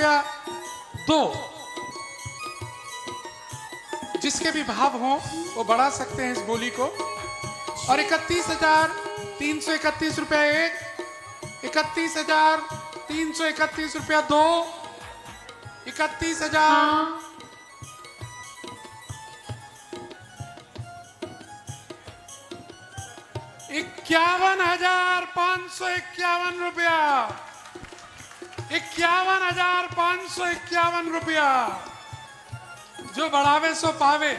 रुपया 2। जिसके भी भाव हो वो बढ़ा सकते हैं इस बोली को। और 31,331 रुपया 1, 31,331 रुपया 2, 31,000 51,551 रुपया, 51,551 रुपया। जो बढ़ावे सो पावे।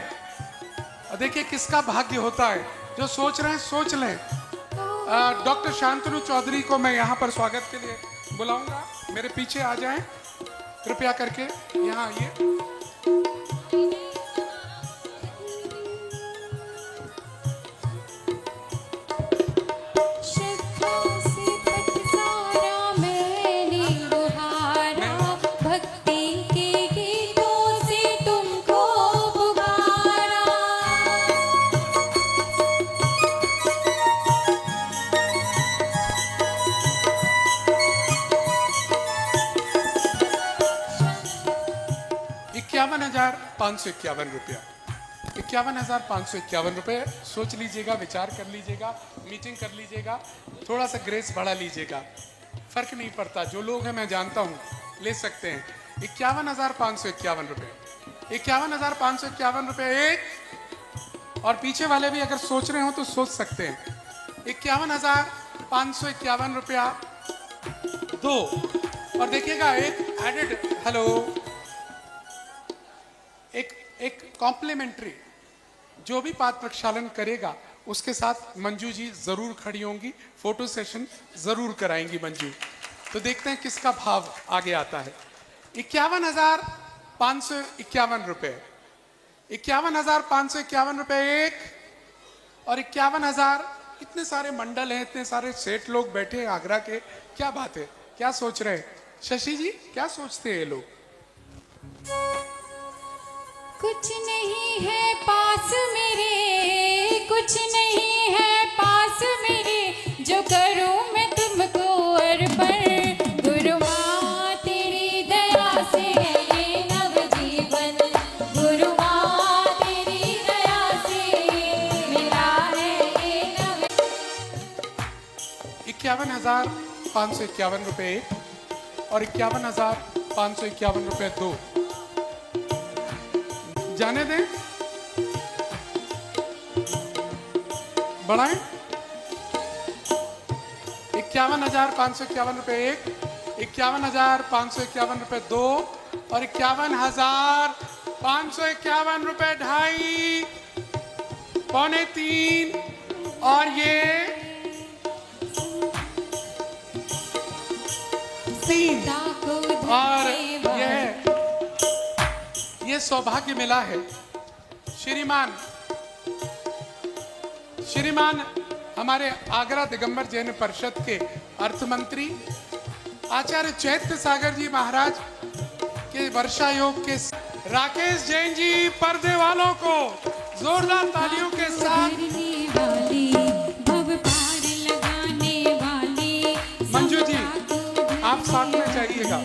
देखिए किसका भाग्य होता है। जो सोच रहे हैं सोच लें। डॉक्टर शांतनु चौधरी को मैं यहाँ पर स्वागत के लिए बुलाऊंगा। मेरे पीछे आ जाएं कृपया करके, यहाँ आइए। ₹51,551 रुपया, 51,551 रुपये। सोच लीजिएगा, विचार कर लीजिएगा, मीटिंग कर लीजिएगा, थोड़ा सा ग्रेस बढ़ा लीजिएगा, फर्क नहीं पड़ता। जो लोग हैं मैं जानता हूँ, ले सकते हैं। 51,551 रुपये, 51,551 रुपये 1। और पीछे वाले भी अगर सोच रहे हो तो सोच सकते हैं। 51,551 रुपया 2। और देखिएगा एक एडेड, हेलो, एक कॉम्प्लीमेंट्री, जो भी पाठ प्रक्षालन करेगा उसके साथ मंजू जी जरूर खड़ी होंगी, फोटो सेशन जरूर कराएंगी मंजू। तो देखते हैं किसका भाव आगे आता है। 51,551 रुपये, 51,551 रुपये 1। और 51,000। इतने सारे मंडल हैं, इतने सारे सेठ लोग बैठे हैं आगरा के। क्या बात है, क्या सोच रहे हैं शशि जी, क्या सोचते हैं ये लोग? कुछ नहीं है पास मेरे, कुछ नहीं है पास मेरे, जो करूं मैं तुमको अर्पण। गुरु माँ तेरी दया से है ये नवजीवन, गुरु माँ तेरी दया से मिला है ये नव। 51,551 रुपये 1 और 51,551 रुपये 2। जाने दें, बढ़ाएं। 51,551 रुपये 1, 51,551 रुपये 2 और 51,551 रुपये 2.5, पौने 3। और ये 3। और ये सौभाग्य मिला है श्रीमान हमारे आगरा दिगंबर जैन परिषद के अर्थ मंत्री आचार्य चैत्र सागर जी महाराज के वर्षा योग के राकेश जैन जी पर्दे वालों को जोरदार तालियों के साथ। मंजू जी आप साथ में जाइएगा।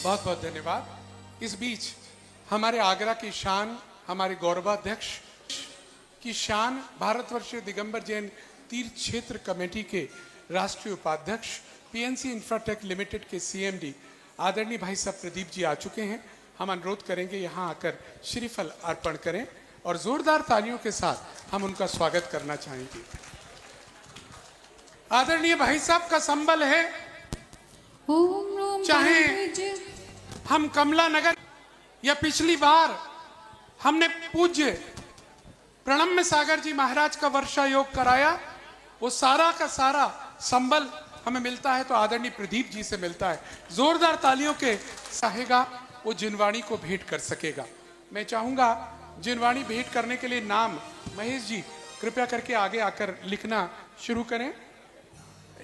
बहुत बहुत धन्यवाद। इस बीच हमारे आगरा की शान, हमारे गौरवाध्यक्ष की शान, भारतवर्षीय दिगंबर जैन तीर्थ क्षेत्र कमेटी के राष्ट्रीय उपाध्यक्ष, पीएनसी इंफ्राटेक लिमिटेड के सीएमडी आदरणीय भाई साहब प्रदीप जी आ चुके हैं। हम अनुरोध करेंगे यहाँ आकर श्रीफल अर्पण करें और जोरदार तालियों के साथ हम उनका स्वागत करना चाहेंगे। आदरणीय भाई साहब का संबल है, चाहे हम कमला नगर या पिछली बार हमने पूज्य प्रणम्य सागर जी महाराज का वर्षा योग कराया, वो सारा का सारा संबल हमें मिलता है तो आदरणीय प्रदीप जी से मिलता है। जोरदार तालियों के चाहेगा वो जिनवाणी को भेंट कर सकेगा। मैं चाहूंगा जिनवाणी भेंट करने के लिए नाम महेश जी कृपया करके आगे आकर लिखना शुरू करें।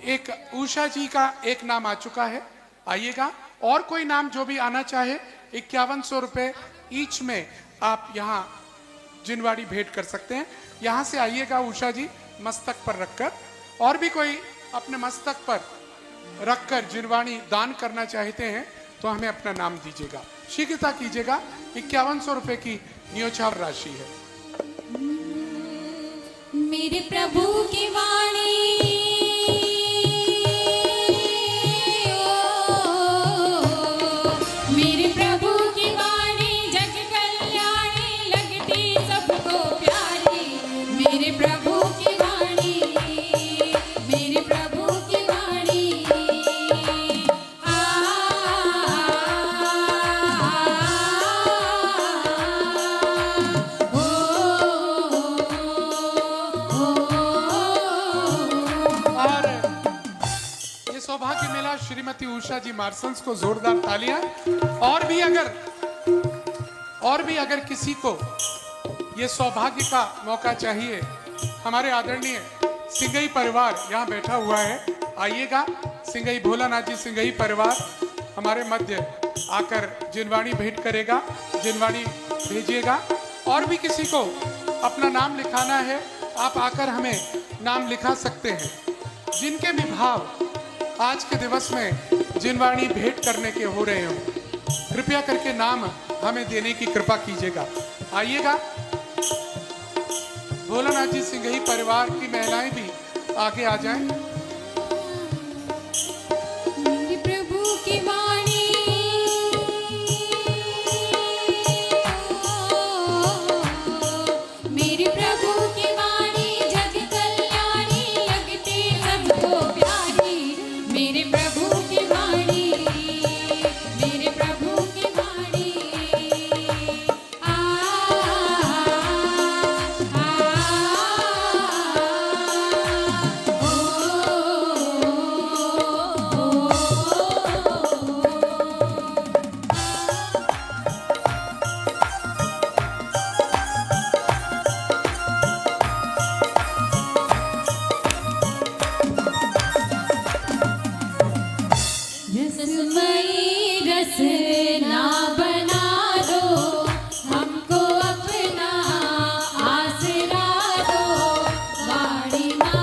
एक उषा जी का एक नाम आ चुका है, आइएगा। और कोई नाम जो भी आना चाहे 5100 रुपए ईच में आप यहाँ जिनवाणी भेंट कर सकते हैं। यहाँ से आइएगा उषा जी, मस्तक पर रखकर। और भी कोई अपने मस्तक पर रखकर जिनवाणी दान करना चाहते हैं तो हमें अपना नाम दीजिएगा, शीघ्रता कीजिएगा। 5100 रुपए की न्योछावर राशि है। मेरे प्रभु की वाणी, मेरे प्रभु की वाणी जग कल्याणी, लगती सबको प्यारी। मेरे प्रभु की वाणी, मेरे प्रभु की वाणी। और ये सौभाग्य मिला श्रीमती उषा जी मार्सन्स को, जोरदार तालियां। और भी अगर किसी को ये सौभाग्य का मौका चाहिए, हमारे आदरणीय सिंघई परिवार यहाँ बैठा हुआ है, आइएगा। सिंघई भोलानाथ जी सिंघई परिवार हमारे मध्य आकर जिनवाणी भेंट करेगा, जिनवाणी भेजिएगा। और भी किसी को अपना नाम लिखाना है, आप आकर हमें नाम लिखा सकते हैं। जिनके भी भाव आज के दिवस में जिनवाणी भेंट करने के हो रहे हो, कृपया करके नाम हमें देने की कृपा कीजिएगा। आइएगा, भोलानाथ जी सिंघई परिवार की महिलाएं भी आगे आ जाएं। मेरे प्रभु की वाणी, मेरे प्रभु की वाणी जग कल्याणी, लगती सबको प्यारी। मेरे प्रभु की वाणी, मेरे प्रभु की वाणी। रसमयी रसना बना दो, हमको अपना आसरा दो। वाणी माँ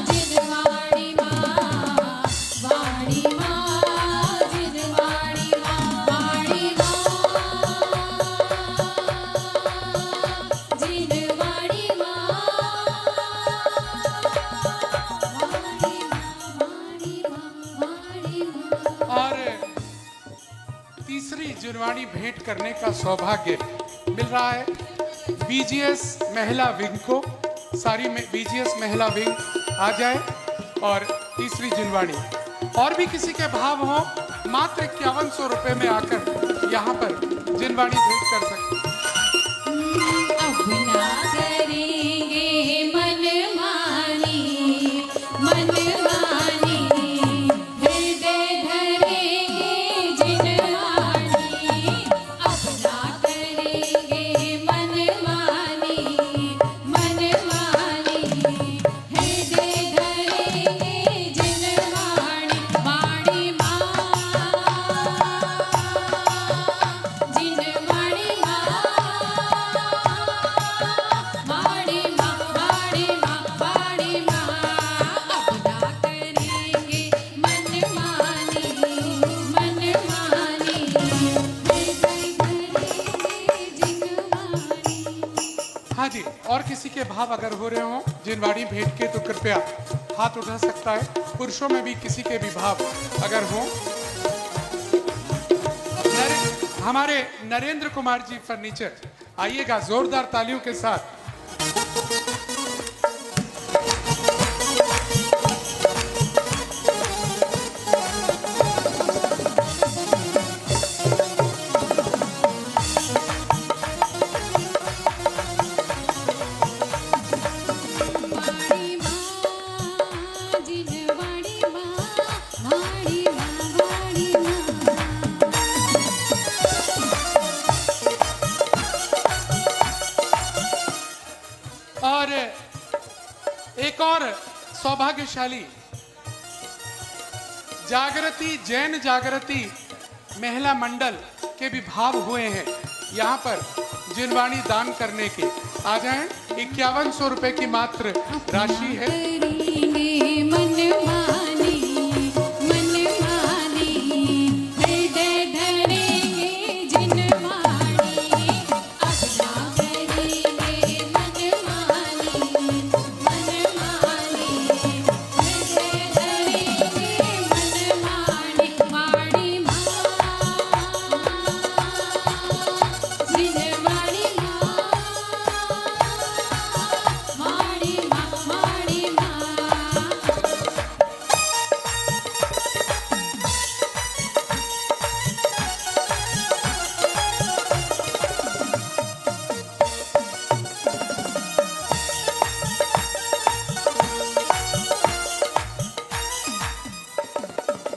जिनवाणी माँ, वाणी माँ जिनवाणी माँ, वाणी माँ जिनवाणी माँ, वाणी माँ। और तीसरी जिनवाणी भेंट करने का सौभाग्य मिल रहा है बीजीएस महिला विंग को। सारी में बीजीएस महिला विंग आ जाए और तीसरी जिनवाणी। और भी किसी के भाव हो, मात्र 5100 रुपए में आकर यहाँ पर जिनवाणी भेंट कर सकते। अब ना करेंगे मनमानी, मनमानी, हृदय धरेंगे जिनवाणी। अब ना करेंगे मनमानी, मनमानी, हृदय धरेंगे जिनवाणी। वाणी माँ जिनवाणी माँ, वाणी माँ, वाणी माँ, वाणी माँ। अब ना के भाव अगर हो रहे हो जिनवाणी भेंट के तो कृपया हाथ उठा सकता है। पुरुषों में भी किसी के भी भाव अगर हो। हमारे नरेंद्र कुमार जी फर्नीचर, आइएगा जोरदार तालियों के साथ। वाणी माँ जिनवाणी माँ, वाणी माँ वाणी माँ। और एक और सौभाग्यशाली जागृति, जैन जागृति महिला मंडल के भी भाव हुए हैं यहाँ पर जिनवाणी दान करने के। आ जाएं, 5100 रुपए की मात्र राशि है। करेंगे मन मानी, हृदय धरेंगे जिनवाणी। अपना करेंगे मन मानी, हृदय धरेंगे मन मानी। वाणी माँ जिनवाणी माँ, वाणी माँ।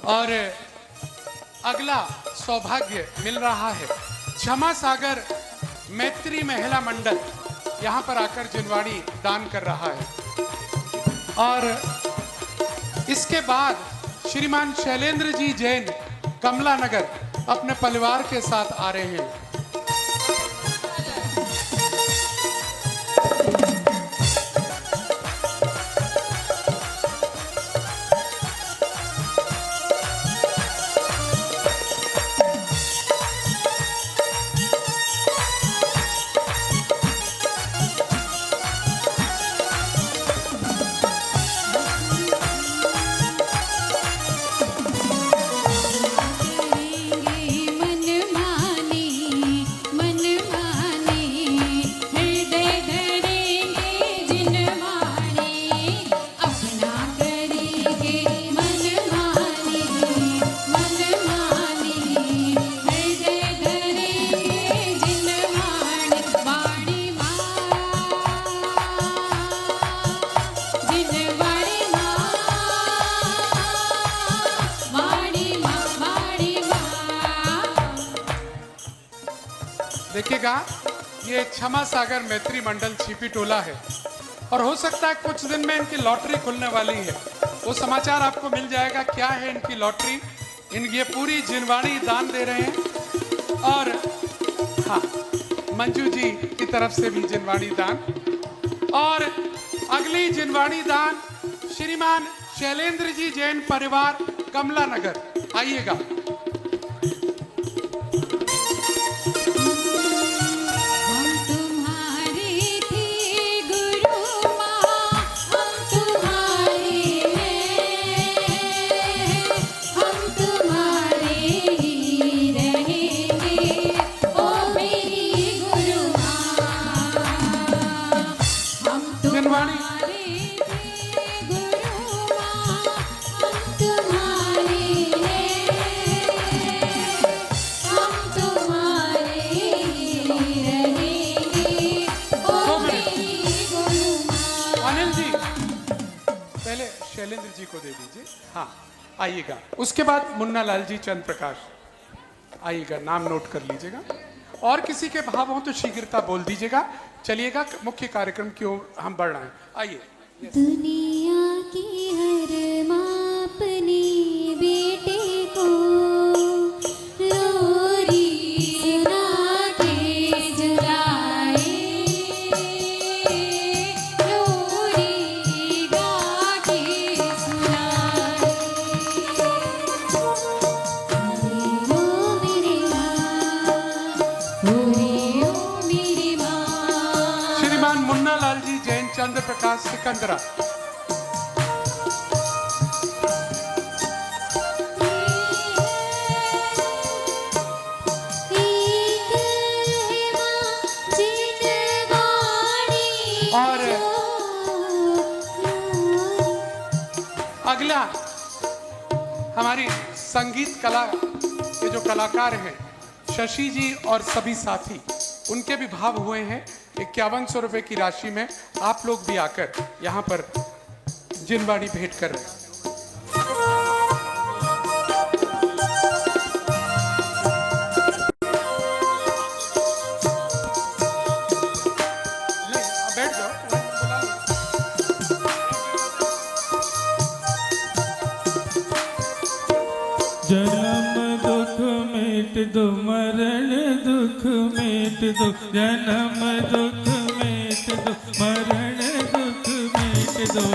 और अगला सौभाग्य मिल रहा है क्षमा सागर मैत्री महिला मंडल, यहाँ पर आकर जिनवाणी दान कर रहा है। और इसके बाद श्रीमान शैलेंद्र जी जैन कमला नगर अपने परिवार के साथ आ रहे हैं। करेंगे मन मानी, हृदय धरेंगे जिनवाणी। अपना करेंगे मन मानी, हृदय धरेंगे जिनवाणी। वाणी माँ जिनवाणी माँ, वाणी माँ। देखिएगा, ये क्षमा सागर मैत्री मंडल छिपी टोला है और हो सकता है कुछ दिन में इनकी लॉटरी खुलने वाली है। वो समाचार आपको मिल जाएगा क्या है इनकी लॉटरी। ये पूरी जिनवाणी दान दे रहे हैं। और हाँ, मंजू जी की तरफ से भी जिनवाणी दान। और अगली जिनवाणी दान श्रीमान शैलेंद्र जी जैन परिवार कमला नगर, आइएगा। हम तुम्हारे थे गुरु माँ, हम तुम्हारे हैं, हम तुम्हारे ही रहेंगे। ओ मेरी गुरु माँ, हम जिनवाणी तुम्हारे थे गुरु माँ, हम तुम्हारे हैं, हम तुम्हारे ही रहेंगे। ओ मेरी गुरु माँ। अनिल जी पहले शैलेंद्र जी को दे दीजिए। हाँ, आइएगा। उसके बाद मुन्ना लाल जी चंद्र प्रकाश, आइएगा, नाम नोट कर लीजिएगा। और किसी के भाव हो तो शीघ्रता बोल दीजिएगा। चलिएगा, मुख्य कार्यक्रम की ओर हम बढ़ रहे हैं। आइए। दुनिया की हर माँ अपने बेटे को लोरी सुना के जलाए, लोरी गा के सुनाए। हरे ओ मेरी माँ, हरे ओ मेरी माँ। श्रीमान मुन्ना लाल जी जैन सिकंदरा। और अगला हमारी संगीत कला के जो कलाकार हैं शशि जी और सभी साथी, उनके भी भाव हुए हैं 5100 रुपए की राशि में। आप लोग भी आकर यहाँ पर जिनवाणी भेंट कर रहे हैं। बैठ जाओ, बुला लो। जन्म दुख मिट दो, मरण दुख मिट दो, जन्म दुख मिट दो, मरण दुख मिट दो,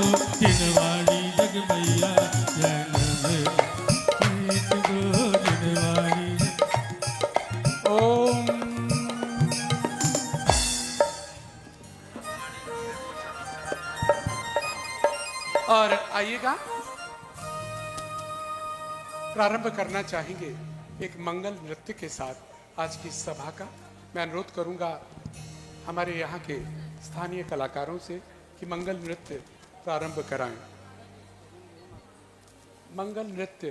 जिनवाणी जग मैया जन्म मिट दो, जिनवाणी। ओम और आइएगा, प्रारंभ करना चाहेंगे एक मंगल नृत्य के साथ आज की सभा का। मैं अनुरोध करूंगा हमारे यहाँ के स्थानीय कलाकारों से कि मंगल नृत्य प्रारंभ कराएं। मंगल नृत्य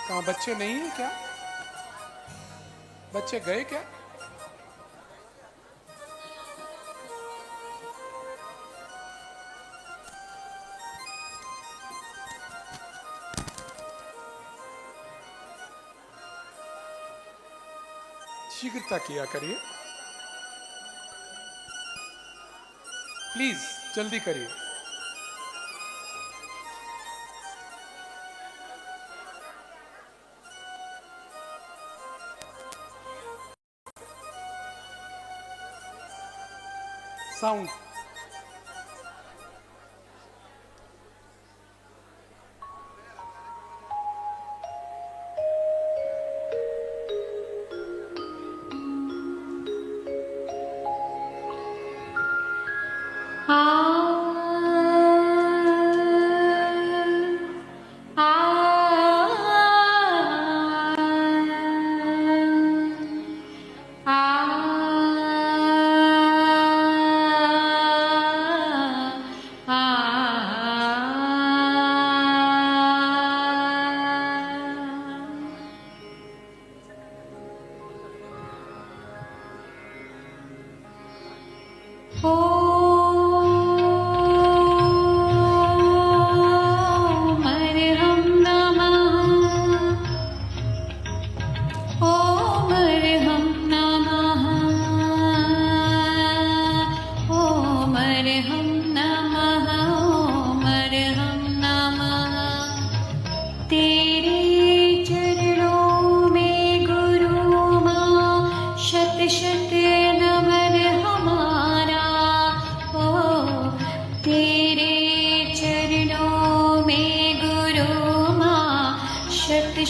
कहाँ, बच्चे नहीं है क्या? बच्चे गए क्या? शीघ्रता किया करिए प्लीज, जल्दी करिए। साउंड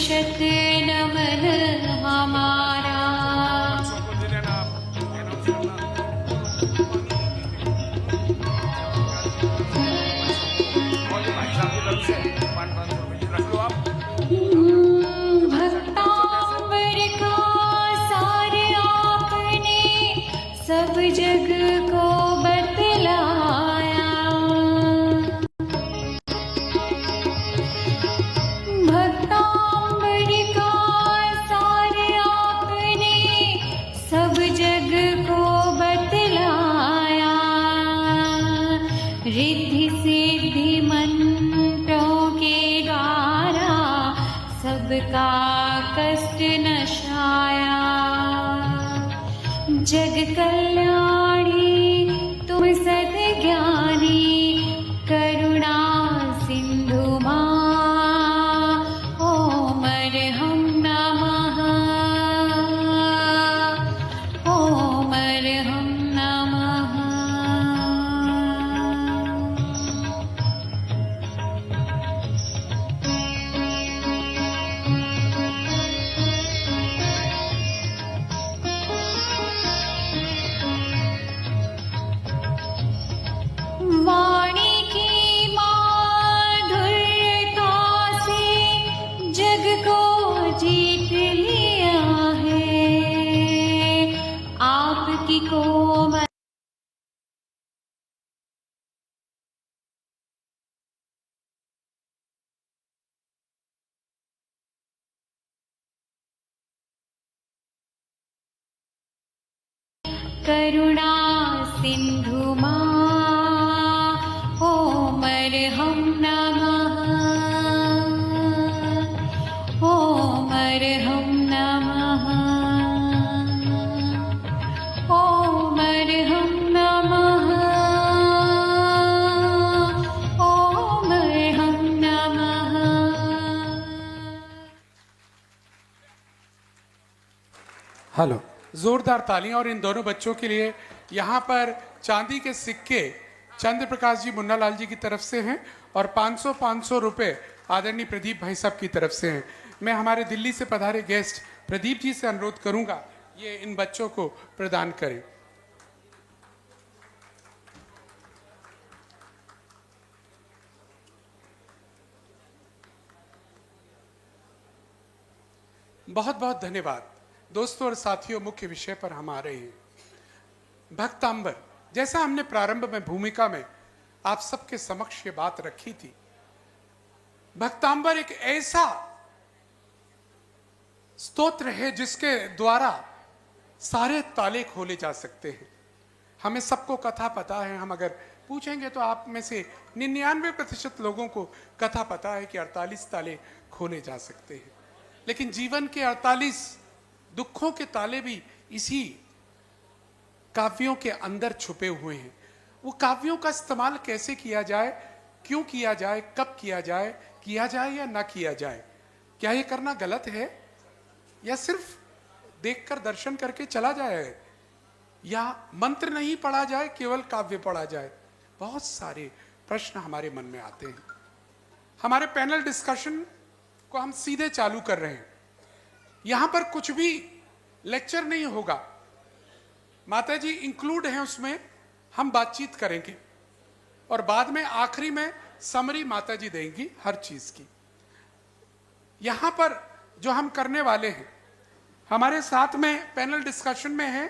शत नमन हमारा। भक्तांबर का सार आपने सब जग को बतलाया। भक्तांबर का सार आपने सब जग को बतलाया। रिद्धि सिद्धि मंत्रों के द्वारा सबका कष्ट नशाया। जग कल्याणी तुम सद्ज्ञानी करुणा सिंधु मां। ओम अर्हं नमः, ओम अर्हं नमः। करुणा सिंधु मां ओम अर्हं नमः ओम अर्हं नमः ओम अर्हं नमः ओम अर्हं नमः। हेलो, जोरदार तालियां। और इन दोनों बच्चों के लिए यहाँ पर चांदी के सिक्के चंद्र प्रकाश जी मुन्नालाल जी की तरफ से हैं और 500 रुपए आदरणीय प्रदीप भाई साहब की तरफ से हैं। मैं हमारे दिल्ली से पधारे गेस्ट प्रदीप जी से अनुरोध करूंगा ये इन बच्चों को प्रदान करें। बहुत बहुत धन्यवाद दोस्तों और साथियों। मुख्य विषय पर हम आ रहे हैं, भक्तांबर। जैसा हमने प्रारंभ में भूमिका में आप सबके समक्ष ये बात रखी थी, भक्तांबर एक ऐसा स्तोत्र है जिसके द्वारा सारे ताले खोले जा सकते हैं। हमें सबको कथा पता है, हम अगर पूछेंगे तो आप में से 99% लोगों को कथा पता है कि 48 ताले खोले जा सकते हैं। लेकिन जीवन के 48 दुखों के ताले भी इसी काव्यों के अंदर छुपे हुए हैं। वो काव्यों का इस्तेमाल कैसे किया जाए, क्यों किया जाए, कब किया जाए या ना किया जाए, क्या ये करना गलत है या सिर्फ देखकर दर्शन करके चला जाए, या मंत्र नहीं पढ़ा जाए केवल काव्य पढ़ा जाए। बहुत सारे प्रश्न हमारे मन में आते हैं। हमारे पैनल डिस्कशन को हम सीधे चालू कर रहे हैं। यहां पर कुछ भी लेक्चर नहीं होगा, माता जी इंक्लूड हैं उसमें। हम बातचीत करेंगे और बाद में आखिरी में समरी माता जी देंगी हर चीज की। यहां पर जो हम करने वाले हैं, हमारे साथ में पैनल डिस्कशन में है,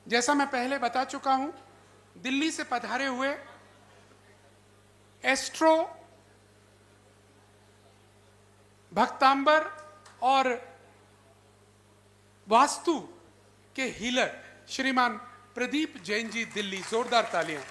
जैसा मैं पहले बता चुका हूं, दिल्ली से पधारे हुए एस्ट्रो, भक्तांबर और वास्तु के हीलर श्रीमान प्रदीप जैन जी, दिल्ली। जोरदार तालियां।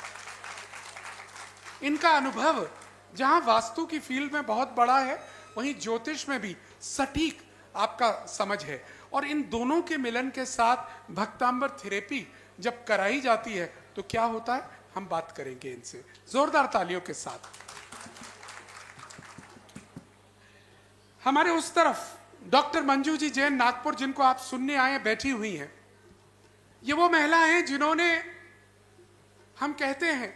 इनका अनुभव जहां वास्तु की फील्ड में बहुत बड़ा है, वहीं ज्योतिष में भी सटीक आपका समझ है। और इन दोनों के मिलन के साथ भक्तांबर थेरेपी जब कराई जाती है तो क्या होता है, हम बात करेंगे इनसे जोरदार तालियों के साथ। हमारे उस तरफ डॉक्टर मंजू जी जैन नागपुर, जिनको आप सुनने आए, बैठी हुई हैं। ये वो महिला हैं जिन्होंने, हम कहते हैं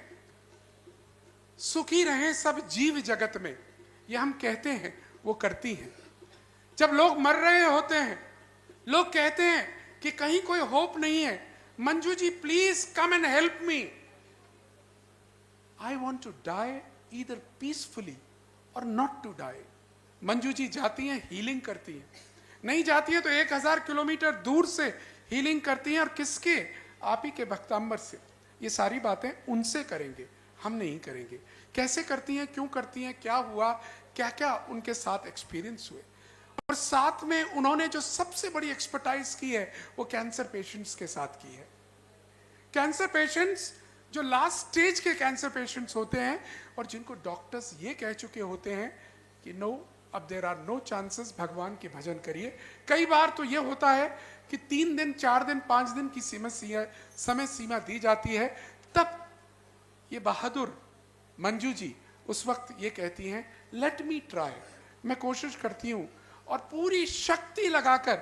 सुखी रहें सब जीव जगत में, ये हम कहते हैं, वो करती हैं। जब लोग मर रहे होते हैं, लोग कहते हैं कि कहीं कोई होप नहीं है, Manju ji please come and help me, I want to die either peacefully or not to die. Manju ji जाती हैं, हीलिंग करती हैं। नहीं जाती है तो 1000 किलोमीटर दूर से हीलिंग करती हैं। और किसके? आप ही के भक्तांबर से। ये सारी बातें उनसे करेंगे, हम नहीं करेंगे। कैसे करती हैं, क्यों करती हैं, क्या हुआ, क्या क्या उनके साथ एक्सपीरियंस हुए। और साथ में उन्होंने जो सबसे बड़ी एक्सपर्टाइज की है वो कैंसर पेशेंट्स के साथ की है। कैंसर पेशेंट्स जो लास्ट स्टेज के कैंसर पेशेंट्स होते हैं और जिनको डॉक्टर्स ये कह चुके होते हैं कि नो, अब देर आर नो चांसेस, भगवान के भजन करिए। कई बार तो ये होता है कि 3 दिन, 4 दिन, 5 दिन की समय सीमा दी जाती है। तब ये बहादुर मंजू जी उस वक्त ये कहती हैं, लेट मी ट्राई, मैं कोशिश करती हूँ, और पूरी शक्ति लगाकर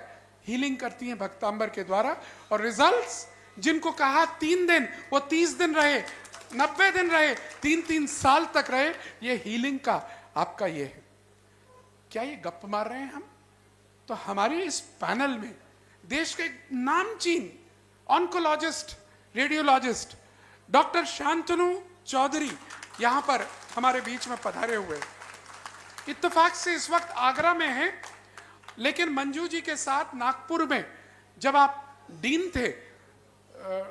हीलिंग करती हैं भक्तांबर के द्वारा। और रिजल्ट्स, जिनको कहा 3 दिन, वो 30 दिन रहे, 90 दिन रहे, 3-3 साल तक रहे। ये हीलिंग का आपका ये है। क्या ये गप मार रहे हैं हम? तो हमारे इस पैनल में देश के नामचीन oncologist, radiologist doctor Shantanu Chaudhary यहां पर हमारे बीच में पधारे हुए। इत्तेफाक से इस वक्त आगरा में हैं, लेकिन मंजू जी के साथ नागपुर में जब आप डीन थे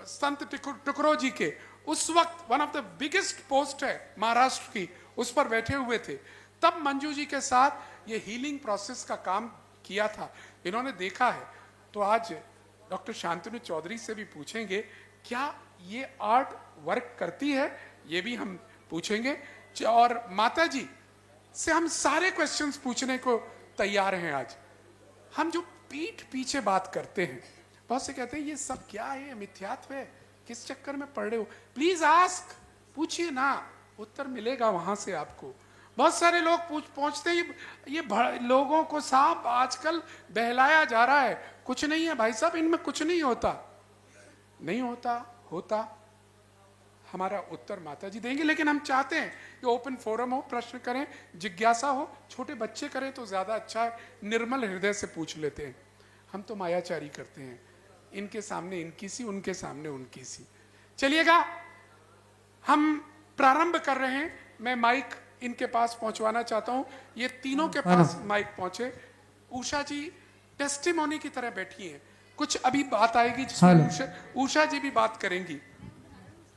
संत टुकरो जी के, उस वक्त one of the biggest post है महाराष्ट्र की, उस पर बैठे हुए थे। तब मंजू जी के साथ ये हीलिंग प्रोसेस का काम किया था, इन्होंने देखा है। तो आज डॉक्टर शांतनु चौधरी से भी पूछेंगे क्या ये आर्ट वर्क करती है, ये भी हम पूछेंगे। और माता जी से हम सारे क्वेश्चंस पूछने को तैयार हैं आज। हम जो पीठ पीछे बात करते हैं, बहुत से कहते हैं ये सब क्या है, मिथ्यात्व है, किस चक्कर में पढ़ रहे हो, प्लीज आस्क, पूछिए ना, उत्तर मिलेगा वहां से आपको। बहुत सारे लोग पहुंचते ही ये लोगों को साहब आजकल बहलाया जा रहा है, कुछ नहीं है भाई साहब, इनमें कुछ नहीं होता, नहीं होता, होता। हमारा उत्तर माता जी देंगे, लेकिन हम चाहते हैं कि ओपन फोरम हो, प्रश्न करें, जिज्ञासा हो, छोटे बच्चे करें तो ज्यादा अच्छा है, निर्मल हृदय से पूछ लेते हैं। हम तो मायाचारी करते हैं, इनके सामने इनकी सी, उनके सामने उनकी सी। चलिएगा, हम प्रारंभ कर रहे हैं। मैं माइक इनके पास पहुंचवाना चाहता हूं, ये तीनों के पास माइक पहुंचे। उषा जी टेस्टिमोनी की तरह बैठी हैं, कुछ अभी बात आएगी जिसमें उषा जी भी बात करेंगी।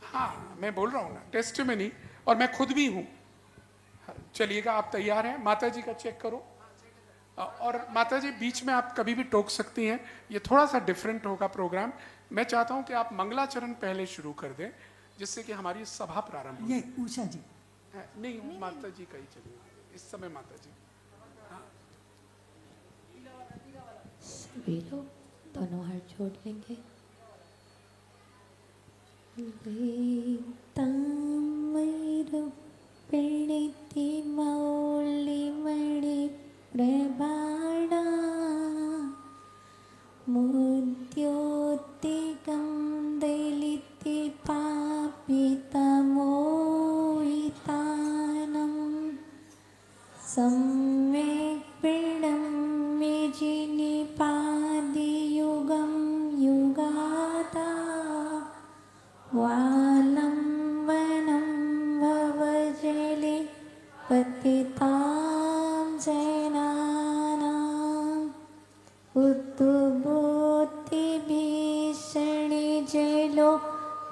हाँ, मैं बोल रहा हूं ना, टेस्टिमोनी, और मैं खुद भी हूं। चलिएगा, आप तैयार हैं? माता जी का चेक करो। और माता जी बीच में आप कभी भी टोक सकती हैं, ये थोड़ा सा डिफरेंट होगा प्रोग्राम। मैं चाहता हूं कि आप मंगलाचरण पहले शुरू कर दें, जिससे कि हमारी सभा प्रारंभ हो। ये उषा जी नहीं, माता जी का ही चलिए इस समय। माता जी सभी लोग दोनों हाथ जोड़ लेंगे। प्रणिति मौलिमणि प्रभाणा मुद्योतिकं दलिति पापितमोहितानं सम्यक् प्रणम्य जिनिपादियुगं युगादा वालम्बनं भवजले पतितां जनानाम् उद्बोधि भीषणे जलो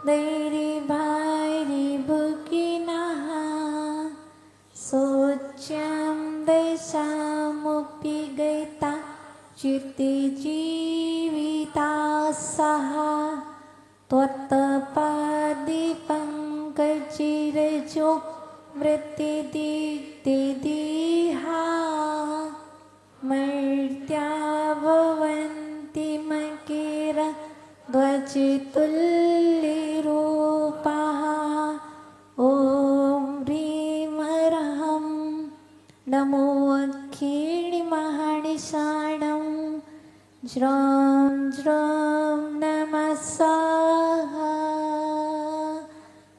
दैरिभारि भुकिनः शोच्यं दशामुपि गता चित्ते जीविता सह त्वत्पादिपङ्कजिरजो मृत्युदिग्दिहा मर्त्या भवन्ति मकीर ध्वजतुल्यरूपाः ॐ ह्रीं हरहं नमो अक्षिणिमहानिषाणं ज्रं ज्रं नमः स्वाहा।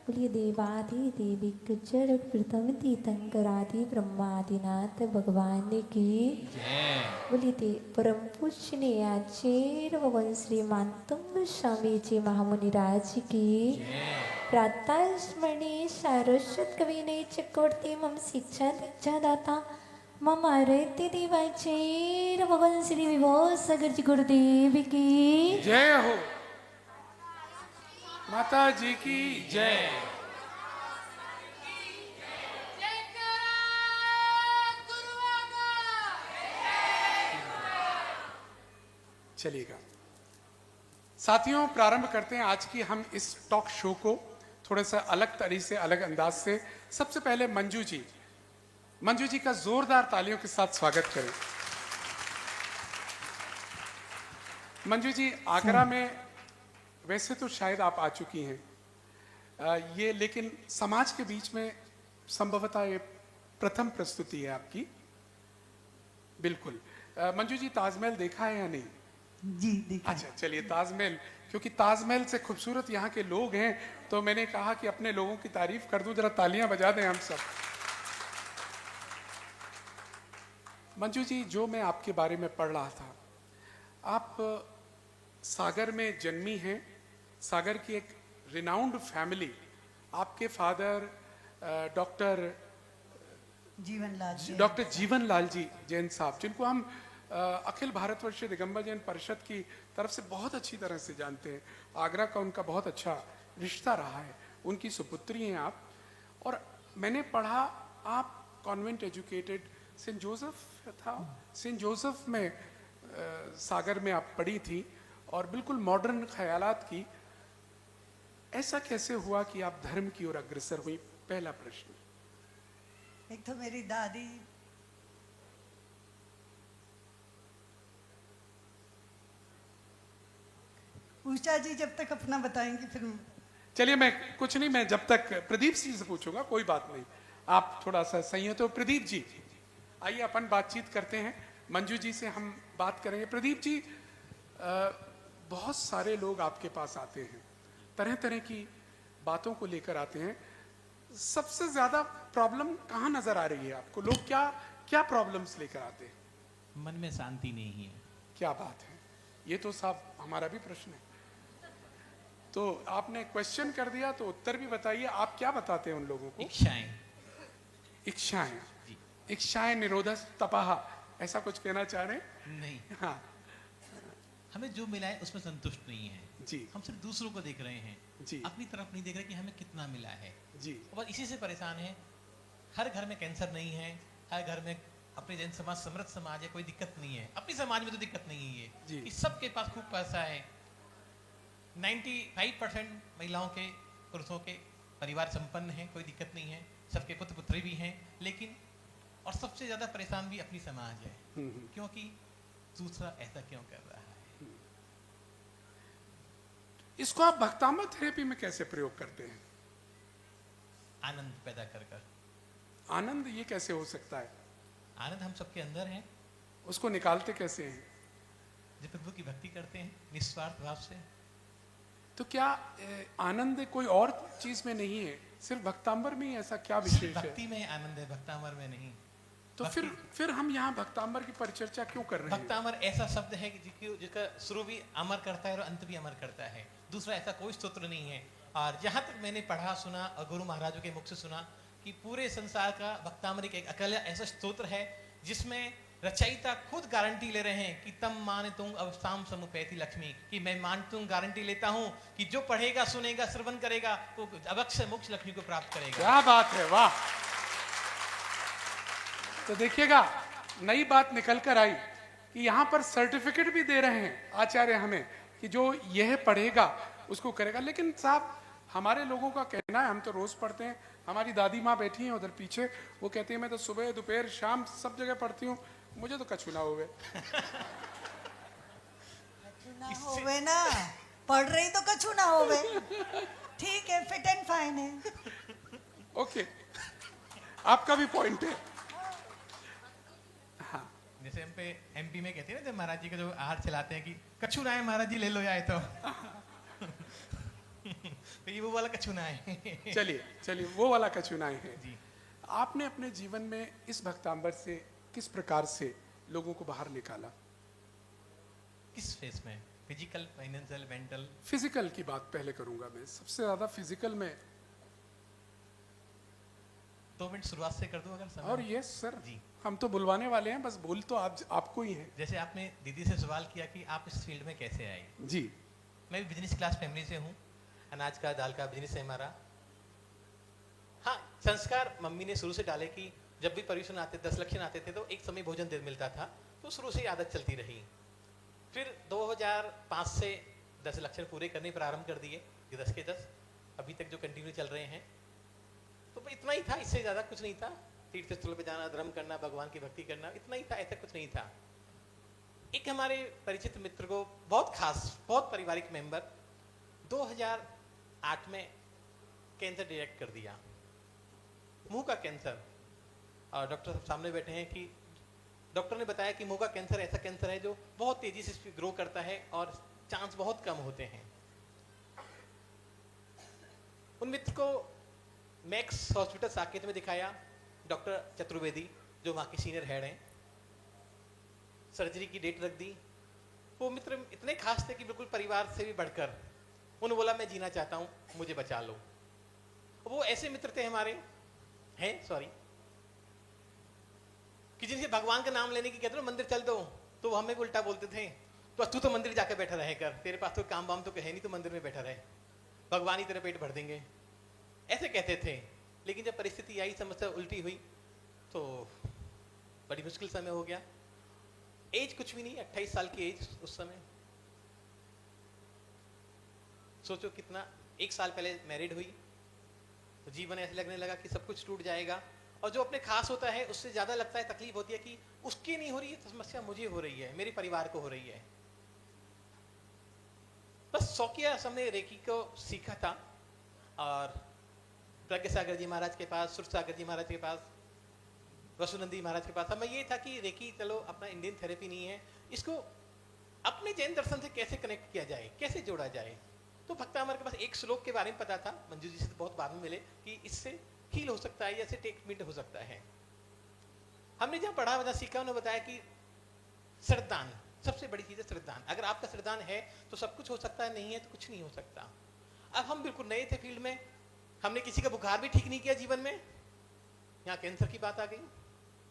बोलिए देवादि देवी गुज्जर प्रथम तीर्थंकरादि ब्रह्मादिनाथ भगवान की बोलिए दे परम पूजनीय आचार्य भगवान श्रीमान तुंग स्वामी जी महामुनिराज की प्रातः स्मरणीय सारस्वत कविने चकोर्ती मम शिक्षा दीक्षा दाता मम आराध्य देवाचार्य भगवान श्री विभो सागर जी गुरुदेव की जय हो, माता जी की जय। चलिएगा साथियों, प्रारंभ करते हैं आज की हम इस टॉक शो को थोड़ा सा अलग तरीके से, अलग अंदाज से। सबसे पहले मंजू जी का जोरदार तालियों के साथ स्वागत करें। मंजू जी, आगरा में वैसे तो शायद आप आ चुकी हैं, ये लेकिन समाज के बीच में संभवतः ये प्रथम प्रस्तुति है आपकी। बिल्कुल। मंजू जी, ताजमहल देखा है या नहीं? जी देखा। अच्छा, चलिए, ताजमहल, क्योंकि ताजमहल से खूबसूरत यहाँ के लोग हैं, तो मैंने कहा कि अपने लोगों की तारीफ कर दूं, जरा तालियां बजा दें हम सब। मंजू जी, जो मैं आपके बारे में पढ़ रहा था, आप सागर में जन्मी हैं, सागर की एक रिनाउंड फैमिली, आपके फादर डॉक्टर जीवन लाल जी जैन साहब, जिनको हम अखिल भारतवर्षीय दिगंबर जैन परिषद की तरफ से बहुत अच्छी तरह से जानते हैं। आगरा का उनका बहुत अच्छा रिश्ता रहा है, उनकी सुपुत्री हैं आप। और मैंने पढ़ा आप कॉन्वेंट एजुकेटेड सेंट जोसेफ था, सेंट जोसेफ में सागर में आप पढ़ी थी, और बिल्कुल मॉडर्न ख्यालात की, ऐसा कैसे हुआ कि आप धर्म की ओर अग्रसर हुई? पहला प्रश्न। एक तो मेरी दादी उषा जी जब तक अपना बताएंगी फिर। चलिए, मैं कुछ नहीं, मैं जब तक प्रदीप जी से पूछूंगा, कोई बात नहीं, आप थोड़ा सा सही है। तो प्रदीप जी, आइए अपन बातचीत करते हैं। मंजू जी से हम बात करेंगे। प्रदीप जी, बहुत सारे लोग आपके पास आते हैं, तरह तरह की बातों को लेकर आते हैं। सबसे ज्यादा प्रॉब्लम कहाँ नजर आ रही है आपको? लोग क्या क्या प्रॉब्लम्स लेकर आते हैं? मन में शांति नहीं है। क्या बात है, ये तो साहब हमारा भी प्रश्न है। तो आपने क्वेश्चन कर दिया तो उत्तर भी बताइए। आप क्या बताते हैं उन लोगों को? इच्छाएं। इच्छाएं। जी। इच्छाएं निरोधस तपाहा, ऐसा कुछ कहना चाह रहे हैं? नहीं, हाँ हमें जो मिला है उसमें संतुष्ट नहीं है जी हम सिर्फ दूसरों को देख रहे हैं, जी अपनी तरफ नहीं देख रहे कि हमें कितना मिला है। जी और बस इसी से परेशान है। हर घर में कैंसर नहीं है, हर घर में अपने जैन समाज समृद्ध समाज है, कोई दिक्कत नहीं है। अपनी समाज में तो दिक्कत नहीं है जी। कि सबके पास खूब पैसा है। 95% महिलाओं के, पुरुषों के परिवार संपन्न है, कोई दिक्कत नहीं है, सबके पुत्र पुत्री भी हैं। लेकिन और सबसे ज्यादा परेशान भी अपनी समाज है, क्योंकि दूसरा ऐसा क्यों कर रहा है। इसको आप भक्तांबर थेरेपी में कैसे प्रयोग करते हैं? आनंद पैदा कर कर। आनंद ये कैसे हो सकता है? आनंद हम सबके अंदर है, उसको निकालते कैसे हैं? जब प्रभु की भक्ति करते हैं निस्वार्थ भाव से। तो क्या आनंद कोई और चीज में नहीं है, सिर्फ भक्तांबर में ही ऐसा क्या विशेष है? भक्ति में आनंद है, भक्तामर में नहीं। तो फिर हम यहाँ भक्तांबर की परिचर्चा क्यों कर रहे हैं? भक्तामर ऐसा शब्द है कि जिसका शुरू भी अमर करता है और अंत भी अमर करता है। दूसरा ऐसा कोई स्तोत्र नहीं है। और जहां तक मैंने पढ़ा सुना और गुरु महाराजों के मुख से सुना कि पूरे संसार का भक्तामर एक अकेला ऐसा स्तोत्र है जिसमें रचयिता खुद गारंटी ले रहे हैं कि तम मान तुम अवस्थाम समुपैति लक्ष्मी, कि मैं मानता हूं, गारंटी लेता हूं कि जो पढ़ेगा, सुनेगा, श्रवण करेगा वो अवश्य मोक्ष लक्ष्मी को प्राप्त करेगा। क्या बात है, वाह। तो देखिएगा, नई बात निकल कर आई कि यहाँ पर सर्टिफिकेट भी दे रहे हैं आचार्य हमें कि जो यह पढ़ेगा उसको करेगा। लेकिन साहब, हमारे लोगों का कहना है, हम तो रोज पढ़ते हैं, हमारी दादी माँ बैठी हैं उधर पीछे, वो कहती है मैं तो सुबह दोपहर शाम सब जगह पढ़ती हूँ, मुझे तो कछु ना होवे। ना होवे ना, पढ़ रही तो कछु ना होवे, ठीक है, फिट एंड फाइन है। ओके, आपका भी पॉइंट है। हाँ, जैसे हम पे एमपी में कहते हैं ना, जब महाराज जी का जो आहार चलाते हैं कि कछु ना है महाराज जी ले लो आए तो तो ये वो वाला कछु ना है। चलिए वो वाला कचुनाए है। जी। आपने अपने जीवन में इस भक्तांबर से किस प्रकार से लोगों को बाहर निकाला? किस फेस में? Physical, financial, mental? फिजिकल की बात पहले करूंगा मैं, सबसे ज्यादा फिजिकल में। 2 मिनट शुरुआत से कर दूं अगर समय? और यस सर, जी। हम तो बुलवाने वाले हैं, बस बोल तो आपको ही है। जैसे आपने दीदी से सवाल किया कि आप इस फील्ड में कैसे आए। जी। मैं भी बिजनेस क्लास फैमिली से हूँ, अनाज का दाल का बिजनेस है हमारा। हाँ, संस्कार मम्मी ने शुरू से डाले कि जब भी परिवेशन आते, 10 लक्षण आते थे तो एक समय भोजन दे मिलता था, तो शुरू से ही आदत चलती रही। फिर 2005 से 10 लक्षण पूरे करने प्रारंभ कर दिए, 10 के 10 अभी तक जो कंटिन्यू चल रहे हैं। तो इतना ही था, इससे ज्यादा कुछ नहीं था। तीर्थ स्थल पे जाना, धर्म करना, भगवान की भक्ति करना, इतना ही था, ऐसा कुछ नहीं था। एक हमारे परिचित मित्र को, बहुत खास, बहुत पारिवारिक मेंबर, 2008 में कैंसर डिटेक्ट कर दिया, मुंह का कैंसर। और डॉक्टर साहब सामने बैठे हैं कि डॉक्टर ने बताया कि मुंह का कैंसर ऐसा कैंसर है जो बहुत तेजी से ग्रो करता है और चांस बहुत कम होते हैं। उन मित्र को मैक्स हॉस्पिटल साकेत में दिखाया, डॉक्टर चतुर्वेदी जो वहाँ के सीनियर हेड हैं। सर्जरी की डेट रख दी। वो मित्र इतने खास थे कि बिल्कुल परिवार से भी बढ़कर, उन्होंने बोला मैं जीना चाहता हूँ, मुझे बचा लो। वो ऐसे मित्र थे हमारे, हैं सॉरी, कि जिनसे भगवान का नाम लेने की कहते ना मंदिर चल दो, तो वो हमें भी उल्टा बोलते थे, तो तू तो मंदिर जाकर बैठा रहे कर, तेरे पास तो काम वाम तो है नहीं, तो मंदिर में बैठा रहे, भगवान ही तेरा पेट भर देंगे, ऐसे कहते थे। लेकिन जब परिस्थिति आई, समस्या उल्टी हुई, तो बड़ी मुश्किल समय हो गया। एज कुछ भी नहीं, 28 साल की एज उस समय। सोचो कितना, 1 साल पहले मैरिड हुई तो जीवन ऐसे लगने लगा कि सब कुछ टूट जाएगा, और जो अपने खास होता है उससे ज़्यादा लगता है, तकलीफ होती है कि उसकी नहीं हो रही है तो समस्या मुझे हो रही है, मेरे परिवार को हो रही है। बस शौकिया हमने रेकी को सीखा था, और प्रज्ञ सागर जी महाराज के पास, सुर सागर जी महाराज के पास, वसुनंदी महाराज के पास हमें ये था कि रेकी चलो अपना इंडियन थेरेपी नहीं है, इसको अपने जैन दर्शन से कैसे कनेक्ट किया जाए, कैसे जोड़ा जाए। तो भक्तामर के पास एक श्लोक के बारे में पता था, मंजू जी से बहुत बाद में मिले, कि इससे हील हो सकता है, जैसे ट्रीटमेंट हो सकता है। हमने जहाँ पढ़ा वहाँ सीखा, उन्होंने बताया कि श्रद्धान सबसे बड़ी चीज है। श्रद्धान, अगर आपका श्रद्धान है तो सब कुछ हो सकता है, नहीं है तो कुछ नहीं हो सकता। अब हम बिल्कुल नए थे फील्ड में, हमने किसी का बुखार भी ठीक नहीं किया जीवन में, यहाँ कैंसर की बात आ गई।